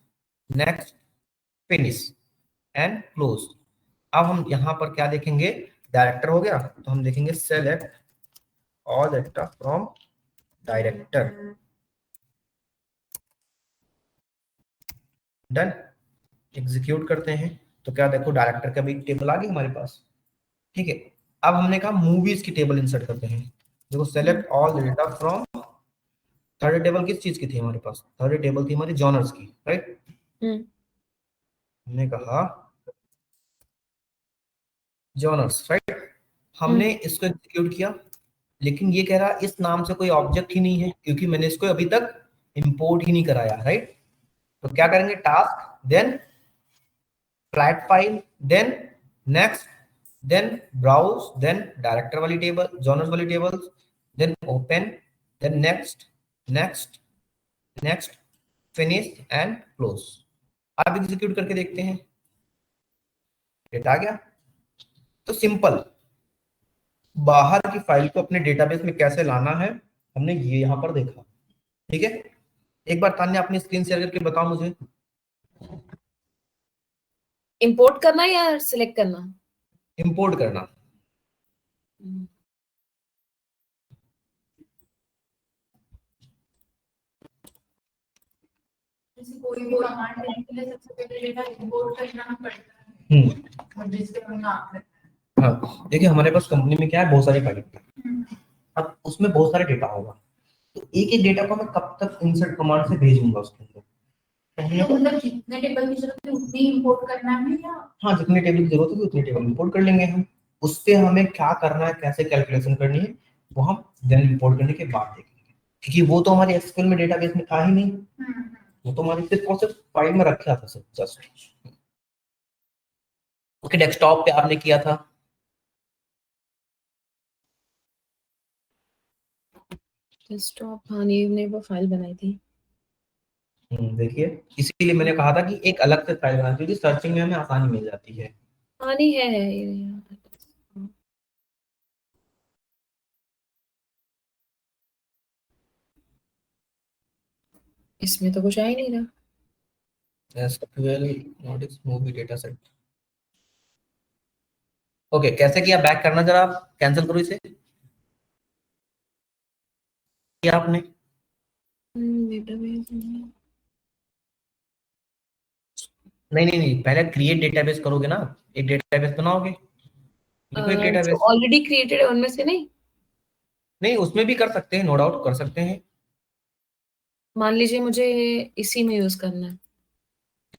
S1: next, finish and close. अब हम यहाँ पर क्या देखेंगे, डायरेक्टर हो गया तो हम देखेंगे select all data from director, done. Execute करते हैं तो क्या देखो, डायरेक्टर का भी टेबल आ गई हमारे पास, ठीक है। अब हमने कहा मूवीज की टेबल इंसर्ट करते हैं। देखो, select all data from, third table किस चीज की थी हमारे पास, थर्ड टेबल थी हमारी जॉनर्स की, राइट। हमने कहा जॉनर्स, राइट। हमने इसको एग्जीक्यूट किया, लेकिन ये कह रहा इस नाम से कोई ऑब्जेक्ट ही नहीं है, क्योंकि मैंने इसको अभी तक इंपोर्ट ही नहीं कराया, राइट। तो क्या करेंगे, task, then flat file, then next, then browse, then director वाली टेबल, जॉनर्स वाली table, then open, then next, next, next, finish and close. आप एग्जीक्यूट करके देखते हैं, डेटा आ गया। तो सिंपल, बाहर की फाइल को अपने डेटाबेस में कैसे लाना है हमने ये यहां पर देखा, ठीक है। एक बार तान्या अपनी स्क्रीन शेयर करके बताओ मुझे।
S2: इंपोर्ट करना या सिलेक्ट करना?
S1: इंपोर्ट करना।
S3: कोई भी कमांड देने के लिए सबसे पहले डेटा इंपोर्ट करना पड़ता है। और जिसके हम नाम,
S1: हाँ, देखिए हमारे पास कंपनी में क्या है, बहुत सारी फाइल, अब उसमें बहुत सारे डेटा होगा, तो एक एक डेटा को मैं कब तक इंसर्ट कमांड से भेजूंगा उसके अंदर।
S3: तो मतलब जितने टेबल की जरूरत है उतनी इंपोर्ट करना है या?
S1: हाँ, जितने टेबल की जरूरत है उतने टेबल इंपोर्ट कर लेंगे हम। उस पे हमें क्या करना है, कैसे कैलकुलेशन करनी है, वो हम देन इंपोर्ट करने के बाद देखेंगे, क्योंकि वो तो हमारे एसक्यूएल में डेटाबेस में था ही नहीं, वो तो हमारे सिर्फ और सिर्फ फाइल में रखा था, सिर्फ जस्ट ओके। डेस्कटॉप पे आपने किया था,
S2: डेस्कटॉप, हाँ, ने वो फाइल बनाई थी।
S1: देखिए इसीलिए मैंने कहा था कि एक अलग से फाइल बनानी, क्योंकि सर्चिंग में हमें आसानी मिल जाती है।
S2: पानी है ये। इसमें तो कुछ आ ही नहीं रहा।
S1: SQL not is movie data set. Okay, कैसे किया, बैक करना जरा, आप कैंसिल करो इसे, किया आपने?
S2: डेटाबेस
S1: नहीं नहीं नहीं, पहले क्रिएट डेटाबेस करोगे ना, एक डेटाबेस बनाओगे, लिखो एक
S2: जो
S1: डेटाबेस।
S2: ऑलरेडी क्रिएटेड है उनमें से नहीं?
S1: नहीं, उसमें भी कर सकते हैं, नो डाउट कर सकते हैं।
S2: मान लीजिए मुझे इसी में यूज करना है,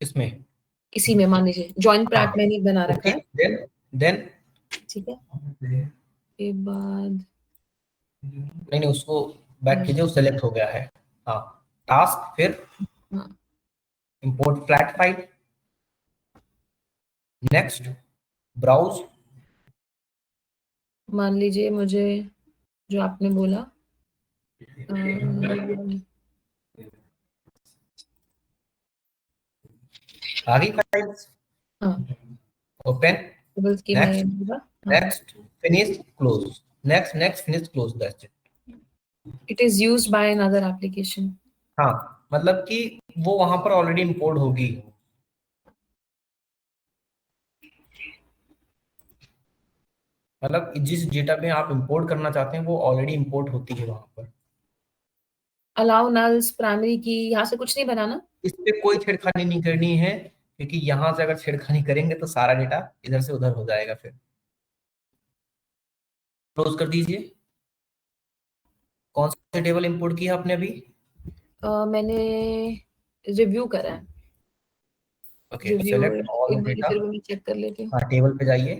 S1: इसमें,
S2: इसी में मान लीजिए जॉइन
S1: हाँ,
S2: प्रैट मैंने बना रखा
S1: ओके,
S2: है,
S1: देन
S2: ठीक है। के बाद
S1: नहीं नहीं, उसको बैक कीजिए, वो सेलेक्ट हो गया है। हाँ, टास्क, फिर
S2: हाँ,
S1: import flat file, next, browse,
S2: मान लीजिए मुझे जो आपने बोला
S1: आ गई फाइल्स,
S2: हाँ,
S1: ओपन,
S2: टेबल्स की मैं
S1: नेक्स्ट,
S2: बोला, हाँ।
S1: Next, finish, close, next, next, finish, close, that's it.
S2: It is used by another application.
S1: हाँ, मतलब कि वो वहां पर ऑलरेडी इंपोर्ट होगी। मतलब जिस डेटा में आप इंपोर्ट करना चाहते हैं वो ऑलरेडी इंपोर्ट होती है वहां पर।
S2: अलाउ नल्स प्राइमरी की, यहाँ से कुछ नहीं बनाना।
S1: इस पे कोई छेड़खानी नहीं करनी है, क्योंकि यहाँ से अगर छेड़खानी करेंगे तो सारा डेटा इधर से उधर हो जाएगा। फिर क्लोज कर दीजिए। कौन सा टेबल इंपोर्ट किया आपने अभी?
S2: मैंने रिव्यू करा है।
S1: ओके,
S2: रिव्यू
S1: सेलेक्ट ऑल
S2: एक बार
S1: डेटा।
S2: फिर मैं चेक कर लेती हूँ।
S1: हाँ, टेबल पे जाइए।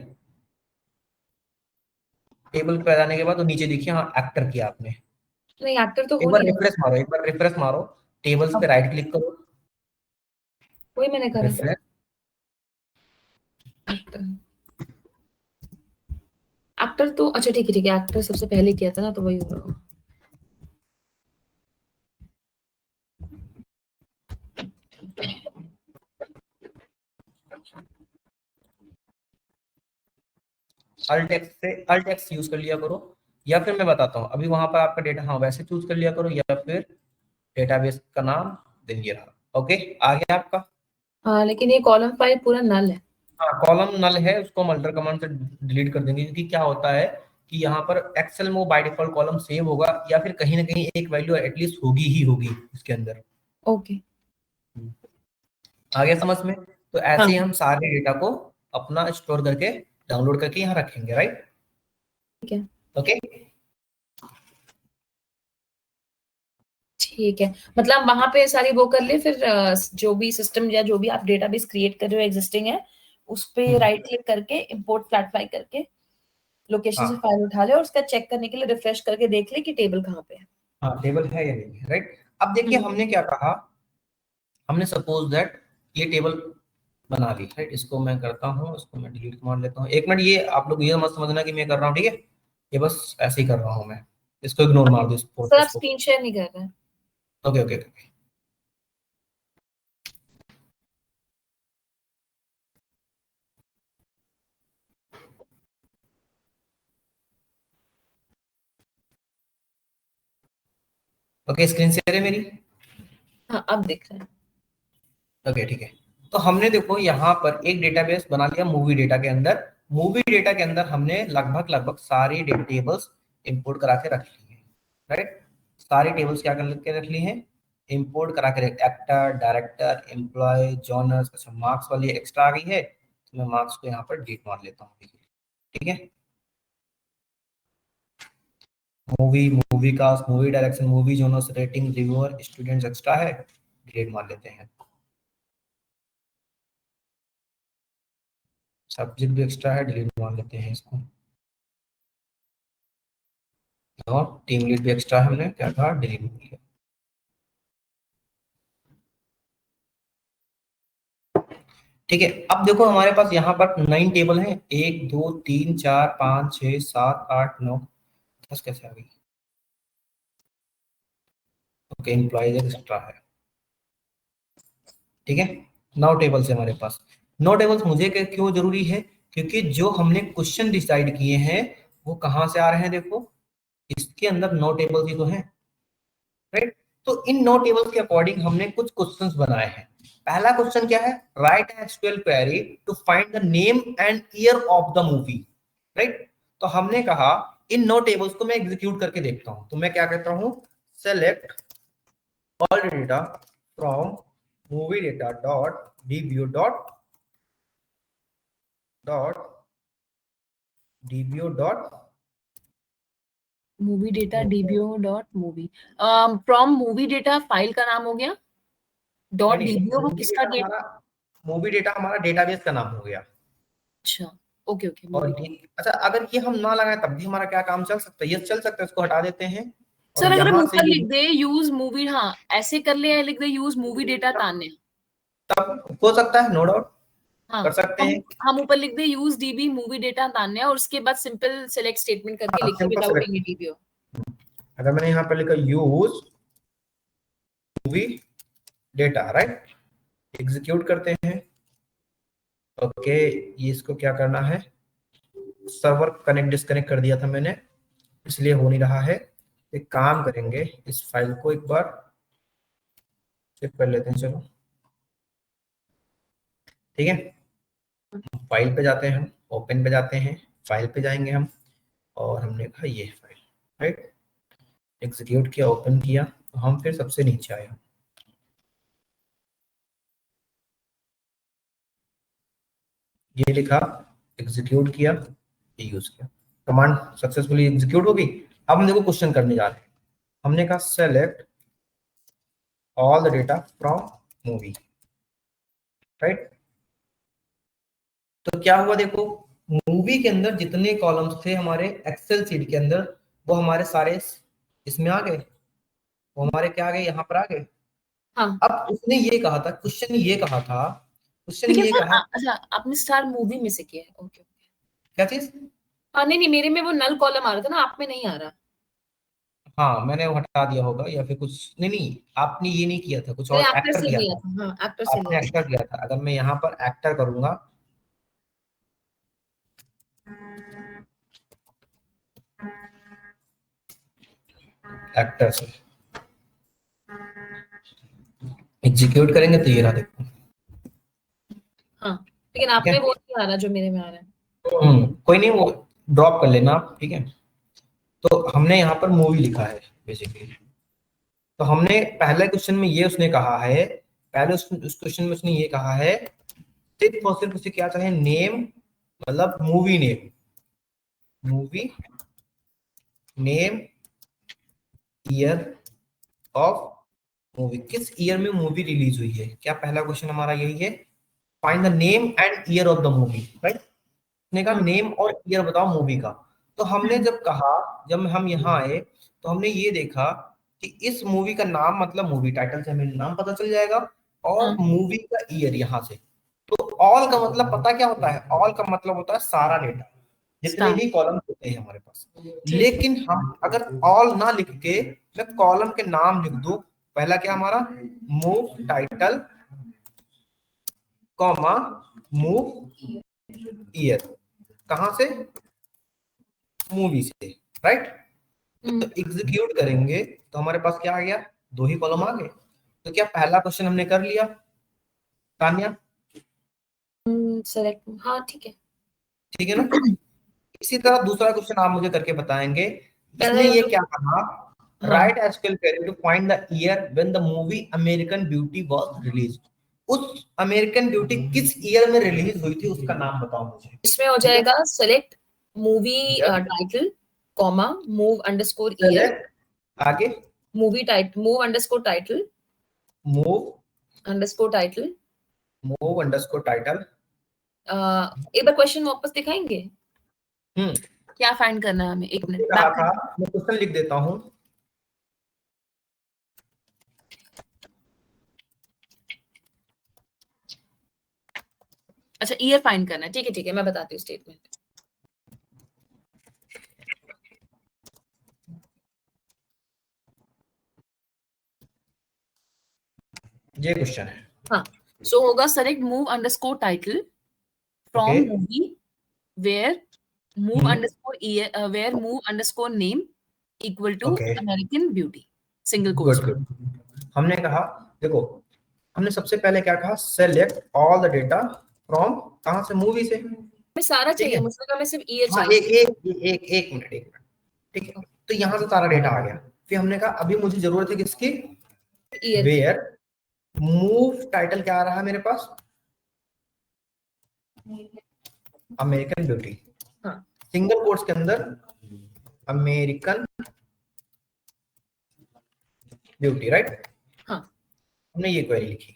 S1: टेबल पे जाने के बाद तो नीचे देखिए, हाँ एक्टर किया आपने।
S2: नहीं, एक्टर तो
S1: एक
S2: हो
S1: बार
S2: नहीं
S1: रिफ्रेश मारो, एक बार रिफ्रेश मारो। टेबल्स पे
S2: रहा।
S1: राइट क्लिक करो।
S2: वही मैंने करा।
S1: रिफ्रेश।
S2: एक्टर, एक्टर तो अच्छा ठीक है ठीक है, एक्टर सबसे पहले किया था ना, तो वही होगा।
S1: अल्ट एक्स यूज कर लिया करो, या फिर मैं बताता हूँ अभी वहां पर आपका डेटा, हाँ वैसे चूज कर लिया करो, या फिर डेटाबेस का नाम देन ये रहा। ओके, आ गया आपका।
S2: हाँ, लेकिन ये कॉलम फाइल पूरा नल है।
S1: हाँ, कॉलम नल है, उसको हम अल्टर कमांड से डिलीट कर देंगे, क्योंकि क्या होता है कि यहाँ पर एक्सेल में वो बाय डिफॉल्ट कॉलम सेव होगा, या फिर कहीं ना कहीं एक वैल्यू एटलीस्ट होगी ही होगी इसके अंदर।
S2: ओके।
S1: आ गया समझ में? तो ऐसे
S2: हाँ
S1: ही हम सारे डेटा को अपना स्टोर करके डाउनलोड करके यहाँ रखेंगे, राइट?
S2: ठीक है।
S1: ओके।
S2: ठीक है, मतलब वहां पे सारी वो कर ले, फिर जो भी सिस्टम या जो भी आप डेटाबेस क्रिएट कर रहे हो एग्जिस्टिंग है, उस पे राइट क्लिक करके इंपोर्ट फ्लैटफाई करके लोकेशन से
S1: हाँ
S2: फाइल उठा ले, और उसका चेक करने के लिए रिफ्रेश करके देख ले कि टेबल कहाँ पे है।
S1: हाँ, टेबल है या नहीं है, राइट? अब देखिए हमने क्या कहा, हमने सपोज दैट ये टेबल बना ली, राइट? इसको मैं करता हूँ, इसको मैं डिलीट मार लेता हूँ। एक मिनट, ये आप लोग ये मत समझना कि मैं कर रहा हूँ, ठीक है? ये बस ऐसे ही कर रहा हूँ मैं। इसको इग्नोर मार दो, इस
S2: सर आप
S1: प्रोसेस को।
S2: स्क्रीन शेयर नहीं कर रहे हैं।
S1: Okay okay okay. Okay, screen share है मेरी।
S2: हाँ, अब दिख रहा है।
S1: ओके ठीक है। तो हमने देखो यहाँ पर एक डेटाबेस बना लिया मूवी डेटा के अंदर। मूवी डेटा के अंदर हमने लगभग लगभग सारी टेबल्स इंपोर्ट करा के रख ली है, राइट? सारी टेबल्स क्या कर के रख ली हैं? इंपोर्ट करा के। Actor, director, employee, genres. अच्छा, मार्क्स वाली एक्स्ट्रा आ गई है, तो मैं मार्क्स को यहाँ पर डिलीट मार लेता हूँ, ठीक है? Movie, movie cast, movie direction, movie genres, rating, reviewer, students extra है, डिलीट मार लेते हैं। सब्जेक्ट भी एक्स्ट्रा है, डिलीट मार लेते हैं इसको। और टीम लीड भी एक्स्ट्रा है, हमने क्या कहा, डिलीट कर लिया। ठीक है, अब देखो हमारे पास यहाँ पर 9 टेबल हैं। 1 2 3 4 5 6 7 8 9 10 कैसे आ गई? ओके, एम्प्लॉइज एक्स्ट्रा है, ठीक है? 9 टेबल्स है हमारे पास। 9 टेबल्स मुझे क्यों जरूरी है? क्योंकि जो हमने क्वेश्चन डिसाइड किए हैं वो कहाँ से आ रहे हैं, देखो इसके अंदर 9 टेबल्स ही तो हैं, राइट? तो इन 9 टेबल्स के अकॉर्डिंग हमने कुछ क्वेश्चंस बनाए हैं। पहला क्वेश्चन क्या है? Write an SQL query to find the name and year of the movie, right? तो हमने कहा इन 9 टेबल्स को मैं एग्जीक्यूट करके देखता हूं। तो मैं क्या कहता हूं? Select all data from movie data dot DBO dot DBO dot
S2: movie data DBO dot movie, from movie data file का नाम हो गया, डॉट डीबीओ वो किसका डेटा?
S1: मूवी डेटा हमारा डेटाबेस का नाम हो गया।
S2: अच्छा, ओके ओके,
S1: और
S2: मूवी।
S1: अच्छा, अगर ये हम ना लगाएं तब भी हमारा क्या काम चल सकता है? ये चल सकता है, इसको हटा देते हैं और
S2: सर अगर हम
S1: यहां से
S2: ऊपर
S1: ये
S2: लिख दे यूज मूवी, हाँ ऐसे कर ले, या लिख दे यूज मूवी डेटा तान्या।
S1: तब हो सकता है, नो डाउट
S2: हाँ,
S1: कर सकते
S2: हम
S1: हैं।
S2: हम ऊपर लिख दे यूज डीबी मूवी डेटा तान्या, और उसके बाद सिंपल सेलेक्ट स्टेटमेंट करके
S1: हाँ,
S2: लिखे
S1: simple
S2: without
S1: select.
S2: Any DBO.
S1: अगर मैंने यहाँ पर लिखा use movie data, right? Execute करते हैं। ओके, ये इसको क्या करना है? सर्वर कनेक्ट डिस्कनेक्ट कर दिया था मैंने, इसलिए हो नहीं रहा है। एक काम करेंगे, इस फाइल को एक बार चेक कर लेते हैं, चलो ठीक है। फाइल पे जाते हैं हम, ओपन पे जाते हैं, फाइल पे जाएंगे हम, और हमने कहा ये फाइल, राइट, एग्जीक्यूट किया, ओपन किया, तो हम फिर सबसे नीचे आए, ये लिखा, एग्जीक्यूट किया, ये यूज किया, कमांड सक्सेसफुली एग्जीक्यूट हो गई। अब हम देखो क्वेश्चन करने जा रहे हैं। हमने कहा select all the data from movie, right. तो क्या हुआ देखो, मूवी के अंदर जितने कॉलम्स थे हमारे एक्सेल शीट के अंदर, वो हमारे सारे इसमें आ गए, वो हमारे क्या आ गए, यहाँ पर आ गए।
S2: हाँ
S1: अब उसने ये कहा था, क्वेश्चन ये कहा था, क्वेश्चन
S2: लेकिन
S1: ये
S2: सर
S1: कहा,
S2: अच्छा आपने स्टार मूवी में से किया है, ओके।
S1: क्या चीज?
S2: हाँ नहीं नहीं, मेरे में वो नल कॉलम आ रहा था ना, आप में नहीं आ रहा।
S1: हाँ मैंने वो हटा दिया होगा, या फिर कुछ, नहीं नहीं, आपने ये नहीं किया था, कुछ
S2: मैंने
S1: और
S2: एक्टर
S1: एक्टर
S2: से
S1: किया
S2: लिया
S1: था,
S2: था, हाँ एक्टर से
S1: आपने
S2: लिया था।
S1: एक्टर किया था। अगर मैं यहाँ पर एक्टर करूंगा, एक्टर से एग्जीक्यूट करेंगे तो ये रहा देखो,
S2: हाँ लेकिन आप
S1: ठीक
S2: में
S1: है।
S2: वो नहीं आ रहा जो मेरे में आ रहा है।
S1: कोई नहीं, वो ड्रॉप कर लेना आप, ठीक है। तो हमने यहाँ पर मूवी लिखा है बेसिकली। तो हमने पहले क्वेश्चन में ये उसने कहा है, पहले उस क्वेश्चन में उसने ये कहा है, सिर्फ और सिर्फ उसे क्या चाहिए, नेम, मतलब movie name, movie name, year of movie, किस ईयर में मूवी रिलीज हुई है, क्या पहला क्वेश्चन हमारा यही है, find the name and year of the movie, right. उसने कहा
S2: हाँ
S1: नेम और ईयर बताओ मूवी का। तो हमने जब कहा, जब हम यहाँ आए, तो हमने ये देखा कि इस मूवी का नाम, मतलब मूवी टाइटल से हमें नाम पता चल जाएगा, और
S2: हाँ
S1: मूवी का ईयर यहाँ से। तो ऑल का मतलब पता क्या होता है, ऑल का मतलब होता है सारा डेटा, जितने
S2: स्टार,
S1: भी कॉलम होते हैं हमारे पास।
S2: ठीक।
S1: लेकिन हम अगर ऑल ना लिख के मैं कॉलम के नाम लिख दूं, पहला क्या हमारा, move title, comma, move year, कहां से, मूवी से, राइट। तो एग्जीक्यूट करेंगे तो हमारे पास क्या आ गया, दो ही कॉलम आ गए। तो क्या पहला क्वेश्चन हमने कर लिया तान्या,
S2: सेलेक्ट, हाँ ठीक है।
S1: ठीक है ना। इसी तरह दूसरा क्वेश्चन आप मुझे करके बताएंगे। इसने
S2: पहले
S1: ये
S2: जो,
S1: क्या कहा,
S2: हाँ
S1: write SQL query to find the year when the movie American Beauty was release, उस अमेरिकन ब्यूटी किस ईयर में रिलीज हुई थी उसका नाम बताओ मुझे,
S2: इसमें हो
S1: ठीक है।
S2: जाएगा select movie title, comma move underscore year,
S1: select, आगे,
S2: movie title, move underscore title,
S1: move,
S2: underscore title.
S1: Move underscore title.
S2: एक बार क्वेश्चन वापस दिखाएंगे,
S1: हम्म,
S2: क्या फाइंड करना है हमें, एक मिनट
S1: कहा
S2: बैक
S1: था,
S2: कर।
S1: मैं क्वेश्चन लिख देता हूँ।
S2: अच्छा ईयर फाइंड करना है, ठीक है मैं बताती हूँ स्टेटमेंट।
S1: ये क्वेश्चन है,
S2: हाँ सो होगा select mov underscore title
S1: okay.
S2: From movie where mov underscore year where mov underscore name equal to
S1: okay,
S2: American Beauty, single
S1: good
S2: quotes में।
S1: गुड। हमने कहा, देखो, हमने सबसे पहले क्या कहा, select all the data from, कहां से, मूवी से,
S2: मैं सारा
S1: ठीक
S2: चाहिए,
S1: है।
S2: मुझे लगा मैं सिर्फ ईयर
S1: हाँ
S2: चाहिए।
S1: एक मिनट, एक मिनट, ठीक है। तो यहाँ से सारा डेटा आ गया। फिर हमने कहा अभी मुझे जरूरत है किसकी,
S2: ईयर की,
S1: वेयर मूव टाइटल क्या आ रहा है मेरे पास, अमेरिकन ब्यूटी,
S2: हाँ
S1: सिंगल कोट्स के अंदर अमेरिकन ब्यूटी, राइट।
S2: हाँ
S1: हमने ये क्वेरी लिखी,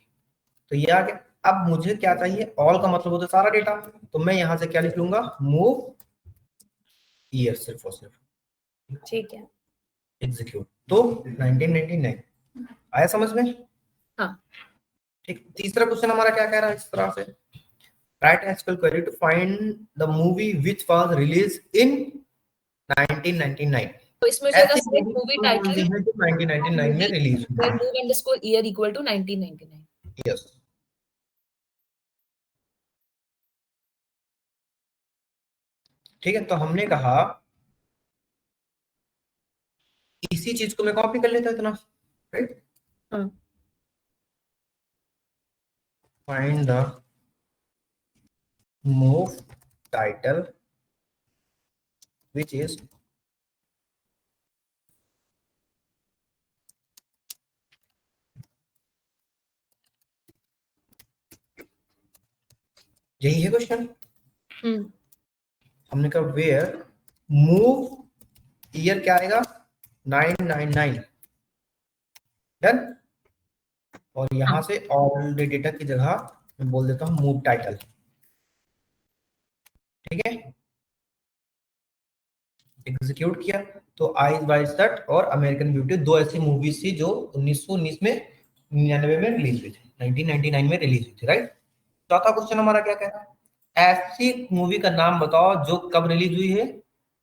S1: तो ये आ गया। अब मुझे क्या चाहिए, ऑल का मतलब होता है सारा डेटा, तो मैं यहां से क्या लिख लूंगा, मूव ईयर, सिर्फ और सिर्फ
S2: ठीक है।
S1: एग्जीक्यूट। तो 1999 आया समझ में,
S2: हाँ
S1: ठीक। तीसरा क्वेश्चन हमारा क्या कह रहा है, इस तरह से, write SQL query to find the movie which was release in 1999,
S2: तो इसमें हो जाएगा
S1: ऐसी
S2: सेलेक्ट
S1: मूवी
S2: मूवी
S1: कौन कौन सी
S2: टाइटल
S1: है जो 1999 में
S2: मूवी
S1: रिलीज हुई
S2: वेयर
S1: है,
S2: mov underscore year equal to 1999।
S1: Yes, ठीक है। तो हमने कहा इसी चीज को मैं कॉपी कर लेता इतना, right. Find the move title which is यही है क्वेश्चन। हमने कहा वेयर मूव ईयर क्या आएगा 999, डन। और यहां से ऑल डेटा की जगह मैं बोल देता हूं मूव टाइटल, ठीक है। एग्जीक्यूट किया तो आइज वाइड शट और अमेरिकन ब्यूटी दो ऐसी मूवीज थी जो 1919 में 99 में रिलीज हुई थी, 1999 में रिलीज हुई थी, राइट। चौथा क्वेश्चन हमारा क्या कह रहा है, ऐसी मूवी का नाम बताओ जो कब रिलीज हुई है,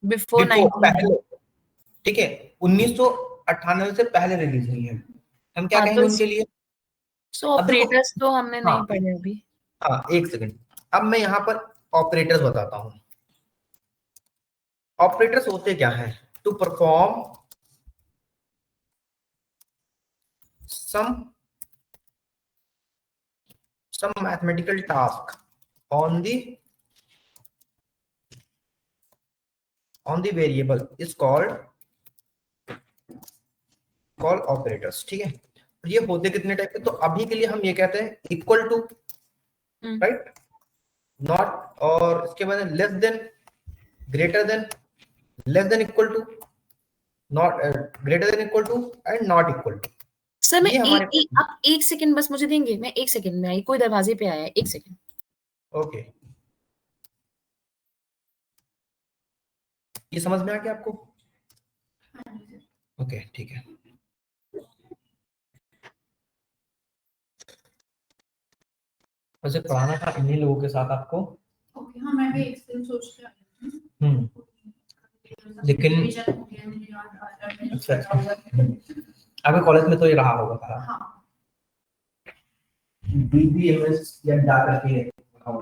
S2: बिफोर
S1: पहले, ठीक है, 1998 से पहले रिलीज हुई है। हम क्या कहेंगे उनके लिए?
S2: सो ऑपरेटर्स तो हमने नहीं पढ़े अभी।
S1: हाँ एक सेकंड, अब मैं यहाँ पर ऑपरेटर्स बताता हूँ। ऑपरेटर्स होते क्या हैं? To perform some mathematical task on the variable is called operators, ठीक है। ये होते कितने टाइप के? तो अभी के लिए हम ये कहते हैं इक्वल टू, राइट, नॉट, और इसके बाद less than, greater than, less than equal to, not, greater than equal to and not equal to.
S2: Sir मैं आप एक सेकंड बस मुझे देंगे, मैं एक सेकंड में आई, कोई दरवाजे पे आया है, एक सेकंड।
S1: ओके, ये समझ में आ गया आपको? ओके ठीक है। वैसे पढ़ाना था इन्हीं लोगों के साथ आपको।
S3: ओके, हाँ मैं भी एक्सेल सोच के आई हूं।
S1: लेकिन अभी कॉलेज में तो ये रहा होगा था।
S3: हाँ
S1: बीबीएमएस या डाटा के।
S3: हाँ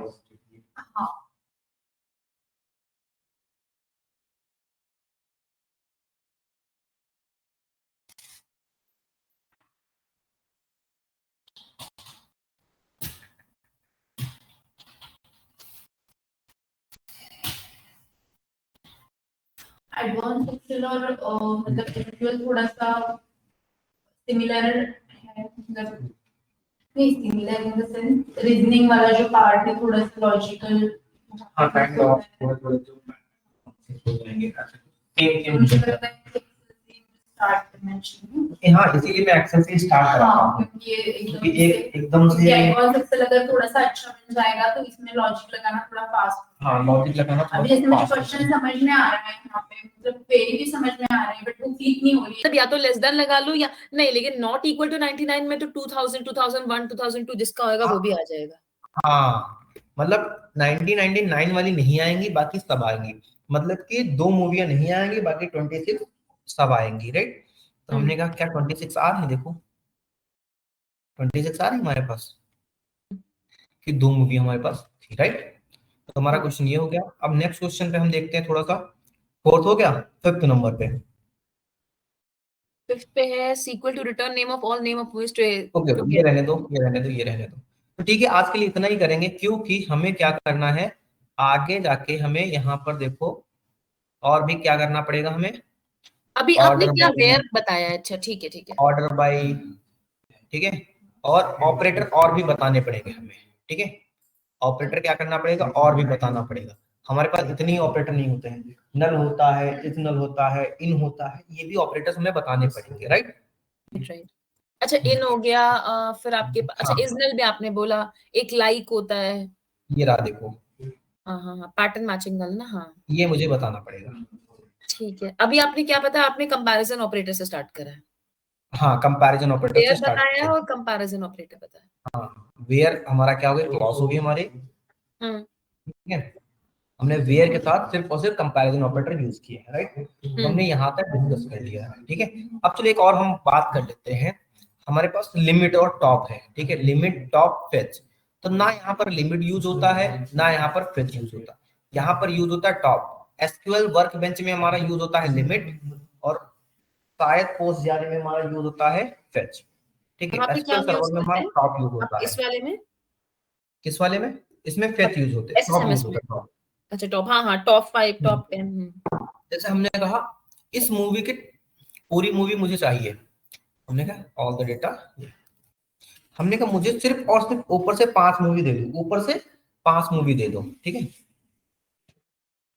S3: एडवांस एक्सेल और मतलब SQL थोड़ा सा सिमिलर है, मतलब नहीं similar in the sense reasoning वाला जो पार्ट है थोड़ा सा लॉजिकल।
S1: हाँ काइंड ऑफ थोड़े सोचेंगे
S3: स्टार्ट करना चाहिए।
S1: हाँ इसीलिए मैं एक्सेल से स्टार्ट कर रहा हूँ,
S3: क्योंकि
S1: क्योंकि एकदम से
S3: एडवांस एक्सेल अगर थोड़ा सा अच्छा बन जाएगा तो इसमें लॉजिक लगाना थोड़ा फास्ट।
S1: हाँ लॉजिक लगाना थोड़ा
S3: अभी जैसे मुझे क्वेश्चन समझ में आ रहा है यहाँ पे, मतलब क्वेरी भी समझ में आ रही है बट वो क्लिक नहीं हो रही है।
S2: मतलब या तो लेस देन लगा लो या नहीं, लेकिन नॉट इक्वल टू 99 में तो 2000, 2001, 2002 जिसका होगा वो भी आ जाएगा।
S1: हाँ मतलब 1999 वाली नहीं आएंगी, बाकी सब आएंगी। मतलब कि दो मूवियां नहीं आएंगी, बाकी 26 सब आएंगी, राइट। तो हमने कहा क्या 26 आ रही, देखो 26 आ रही हमारे पास, कि दो मूवी हमारे पास थी, राइट। तो हमारा क्वेश्चन ये हो गया। अब नेक्स्ट क्वेश्चन पे हम देखते हैं थोड़ा सा, फोर्थ हो गया, फिफ्थ नंबर पे।
S2: फिफ्थ पे है SQL to return name of all name of movies to.
S1: Okay ये रहने दो, ये रहने दो, ये रहने दो। तो ठीक है, आज के लिए इतना ही करेंगे, क्योंकि हमें क्या करना है आगे जाके, हमें यहाँ पर देखो और भी क्या करना पड़ेगा हमें।
S2: अभी आपने क्या वेयर बताया? अच्छा ठीक है, ठीक है,
S1: ऑर्डर बाय, ठीक है, और ऑपरेटर और भी बताने पड़ेंगे हमें, ठीक है। ऑपरेटर क्या करना पड़ेगा और भी बताना पड़ेगा। हमारे पास इतने ही ऑपरेटर नहीं होते हैं, नल होता है, इज नल होता है, इन होता है, ये भी ऑपरेटर्स हमें बताने पड़ेंगे, राइट।
S2: राइट। अच्छा इन हो गया, फिर आपके अच्छा
S1: हाँ।
S2: इज नल भी आपने बोला, एक लाइक होता है,
S1: ये रहा देखो,
S2: हाँ हाँ हाँ, पैटर्न मैचिंग नल ना, हाँ
S1: ये मुझे बताना पड़ेगा।
S2: ठीक है। अभी आपने क्या पता, आपने कंपैरिजन ऑपरेटर से स्टार्ट करा है।
S1: हाँ कंपैरिजन ऑपरेटर से
S2: वेयर
S1: स्टार्ट
S2: बताया
S1: किया।
S2: और कंपैरिजन ऑपरेटर बताया।
S1: हाँ वेयर हमारा क्या हो गया, क्लॉज हो गई हमारे, ठीक है। हमने वेयर के साथ सिर्फ और सिर्फ कंपैरिजन ऑपरेटर यूज किए हैं, राइट। हमने यहाँ तक डिस्कस कर लिया है, ठीक है। अब चलो एक और हम बात कर लेते हैं। हमारे पास लिमिट और टॉप है, ठीक है, लिमिट टॉप फेच। तो ना यहाँ पर लिमिट यूज होता है, ना यहाँ पर फेच यूज होता है, यहाँ पर यूज होता है टॉप। एसक्यूएल वर्कबेंच में हमारा यूज होता है लिमिट, और शायद पोस्ट जाने में हमारा यूज होता है फेच, ठीक है।
S2: वहाँ पे क्या
S1: एसक्यूएल
S2: यूज
S1: सर्वर में
S2: करते
S1: हमारा
S2: हैं
S1: टॉप यूज
S2: आप
S1: होता है।
S2: इस वाले में?
S1: किस वाले में? इसमें फेच यूज होते हैं, टॉप यूज
S2: SSMS में?
S1: होता है top।
S2: अच्छा टॉप, हाँ हाँ, टॉप 5 टॉप 10।
S1: जैसे हमने कहा इस मूवी की पूरी मूवी मुझे चाहिए, हमने कहा ऑल द डेटा, हमने कहा मुझे सिर्फ और सिर्फ ऊपर से 5 मूवी दे दो, ऊपर से 5 मूवी दे दो, ठीक है।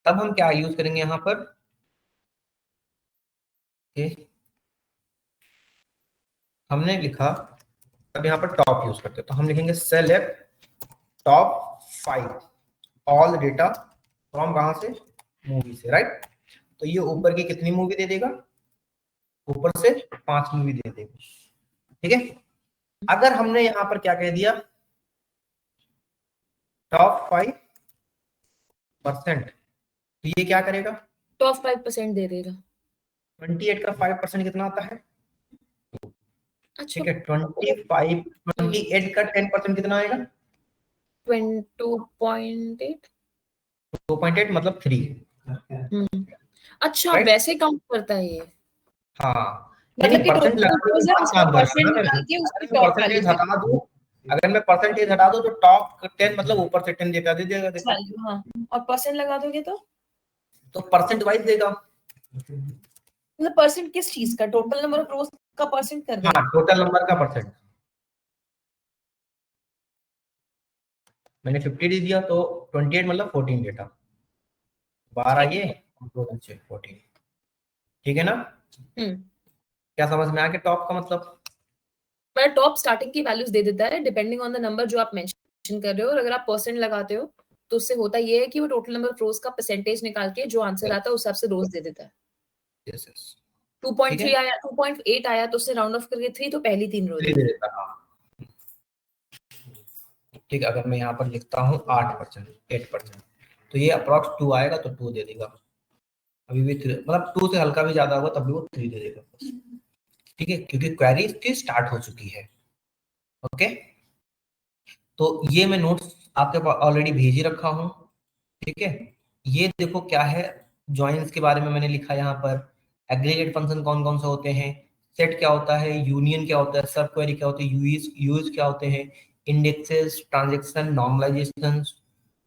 S1: तब हम क्या यूज करेंगे यहाँ पर, हमने लिखा, अब यहाँ पर टॉप यूज करते हैं, तो हम लिखेंगे select top 5 all data from कहां से, मूवी से, राइट। तो ये ऊपर की कितनी मूवी दे देगा, ऊपर से 5 मूवी दे देगा, ठीक है। अगर हमने यहाँ पर क्या कह दिया, टॉप 5%, तो ये क्या करेगा,
S2: टॉप 5% दे देगा।
S1: 28 का 5% कितना आता है,
S2: अच्छा
S1: ठीक है। 28 का 10% कितना आएगा,
S2: 2.8।
S1: 2.8 मतलब 3,
S2: अच्छा
S1: राइट।
S2: वैसे काउंट करता है ये,
S1: हाँ,
S2: मतलब कि
S1: परसेंट
S2: टोटल
S1: लगा
S2: यूज है उसका
S1: काम
S2: परसेंट
S1: करेगा ना।
S2: निकाल के उसकी
S1: अगर मैं
S2: टॉप वैल्यू
S1: परसेंटेज
S2: दे
S1: हटा दूं, अगर मैं परसेंटेज हटा दूं तो टॉप 10 मतलब ऊपर से 10 देता दे देगा, देखो।
S2: वैल्यू। हाँ, और परसेंट लगा दोगे
S1: तो परसेंट वाइज देगा,
S2: मतलब परसेंट किस चीज का, टोटल नंबर ऑफ रोज का परसेंट कर देगा?
S1: हाँ टोटल नंबर का परसेंट। मैंने 50 दे दिया तो 28 मतलब 14 डेटा, 12 ये 2 नीचे 14, ठीक है ना। क्या समझ में आ गया टॉप का मतलब,
S2: पर टॉप स्टार्टिंग की वैल्यूज दे देता है डिपेंडिंग ऑन द नंबर जो आप मेंशन कर रहे हो, और अगर आप परसेंट लगाते हो तो उससे होता ये है कि वो टोटल नंबर ऑफ रोज का परसेंटेज निकाल के जो आंसर आता है उस हिसाब से रोज दे देता है।
S1: यस यस,
S2: 2.3 आया, 2.8 आया तो उससे राउंड ऑफ करके 3, तो पहली 3 रो दे
S1: दे देता, हाँ ठीक है। अगर मैं यहाँ पर लिखता हूँ 8%, 8%, तो ये अप्रॉक्स 2 आएगा तो 2 दे देगा, अभी भी 3 मतलब 2 से हल्का भी ज्यादा होगा तब भी वो 3 दे देगा, ठीक है, क्योंकि क्वेरी इसकी स्टार्ट हो चुकी है। ओके, तो ये मैं नोट्स आपके पास ऑलरेडी भेज ही रखा हूँ, ठीक है। ये देखो क्या है, जॉइंस के बारे में मैंने लिखा यहाँ पर, एग्रीगेट फंक्शन कौन कौन से होते हैं, सेट क्या होता है, यूनियन क्या होता है, सब क्वेरी क्या होती है, यूज क्या होते हैं, इंडेक्सेस, ट्रांजेक्शन, नॉर्मलाइजेशन,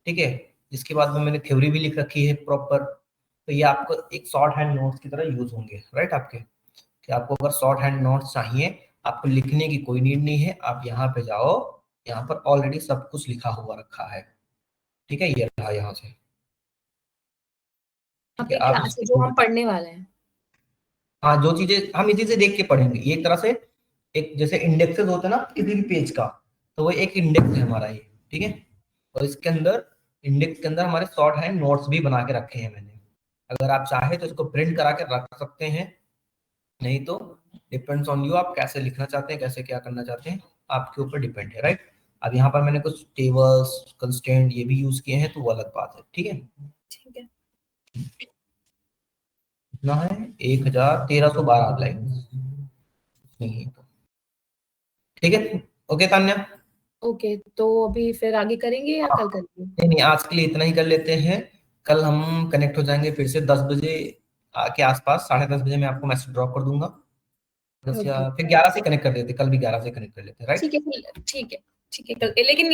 S1: ठीक है। इसके बाद में मैंने थ्योरी भी लिख रखी है प्रॉपर, तो ये आपको एक शॉर्ट हैंड नोट्स की तरह यूज होंगे, राइट। आपके कि आपको अगर शॉर्ट हैंड नोट्स चाहिए, आपको लिखने की कोई नीड नहीं है, आप यहाँ पे जाओ, यहाँ पर ऑलरेडी सब कुछ लिखा हुआ रखा है, ठीक है। ये रहा यहाँ से, ठीक है।
S2: आपकी
S1: आप
S2: क्लास है जो हम पढ़ने वाले हैं।
S1: हाँ, जो चीजें हम इसी से देख के पढ़ेंगे, ये एक तरह से एक जैसे इंडेक्सेस होते हैं ना किसी भी पेज का, तो वो एक इंडेक्स है हमारा ये, ठीक है। और इसके अंदर इंडेक्स के अंदर हमारे शॉर्ट हैंड नोट्स भी बना के रखे हैं मैंने, अगर आप चाहे तो इसको प्रिंट करा के रख सकते हैं, नहीं तो डिपेंड्स ऑन यू, आप कैसे लिखना चाहते हैं, कैसे क्या करना चाहते हैं, आपके ऊपर डिपेंड है, राइट। अब यहाँ पर मैंने कुछ टेबल्स, कंस्टेंट ये भी यूज किए हैं, तो वो अलग बात है, ठीक है।
S2: ठीक है,
S1: कितना है 1312 लाइन, नहीं तो ठीक है। ओके तान्या,
S2: ओके तो अभी फिर आगे करेंगे या कल करेंगे?
S1: नहीं आज के लिए इतना ही कर लेते हैं, कल हम कनेक्ट हो जाएंगे फिर से 10 बजे के आसपास, 10:30 बजे मैं आपको मैसेज ड्रॉप कर दूंगा, 10 या
S2: ओके
S1: फिर 11 से कनेक्ट कर लेते, कल भी 11 से कनेक्ट कर लेते, राइट।
S2: ठीक है, ठीक है, ठीक है कल, लेकिन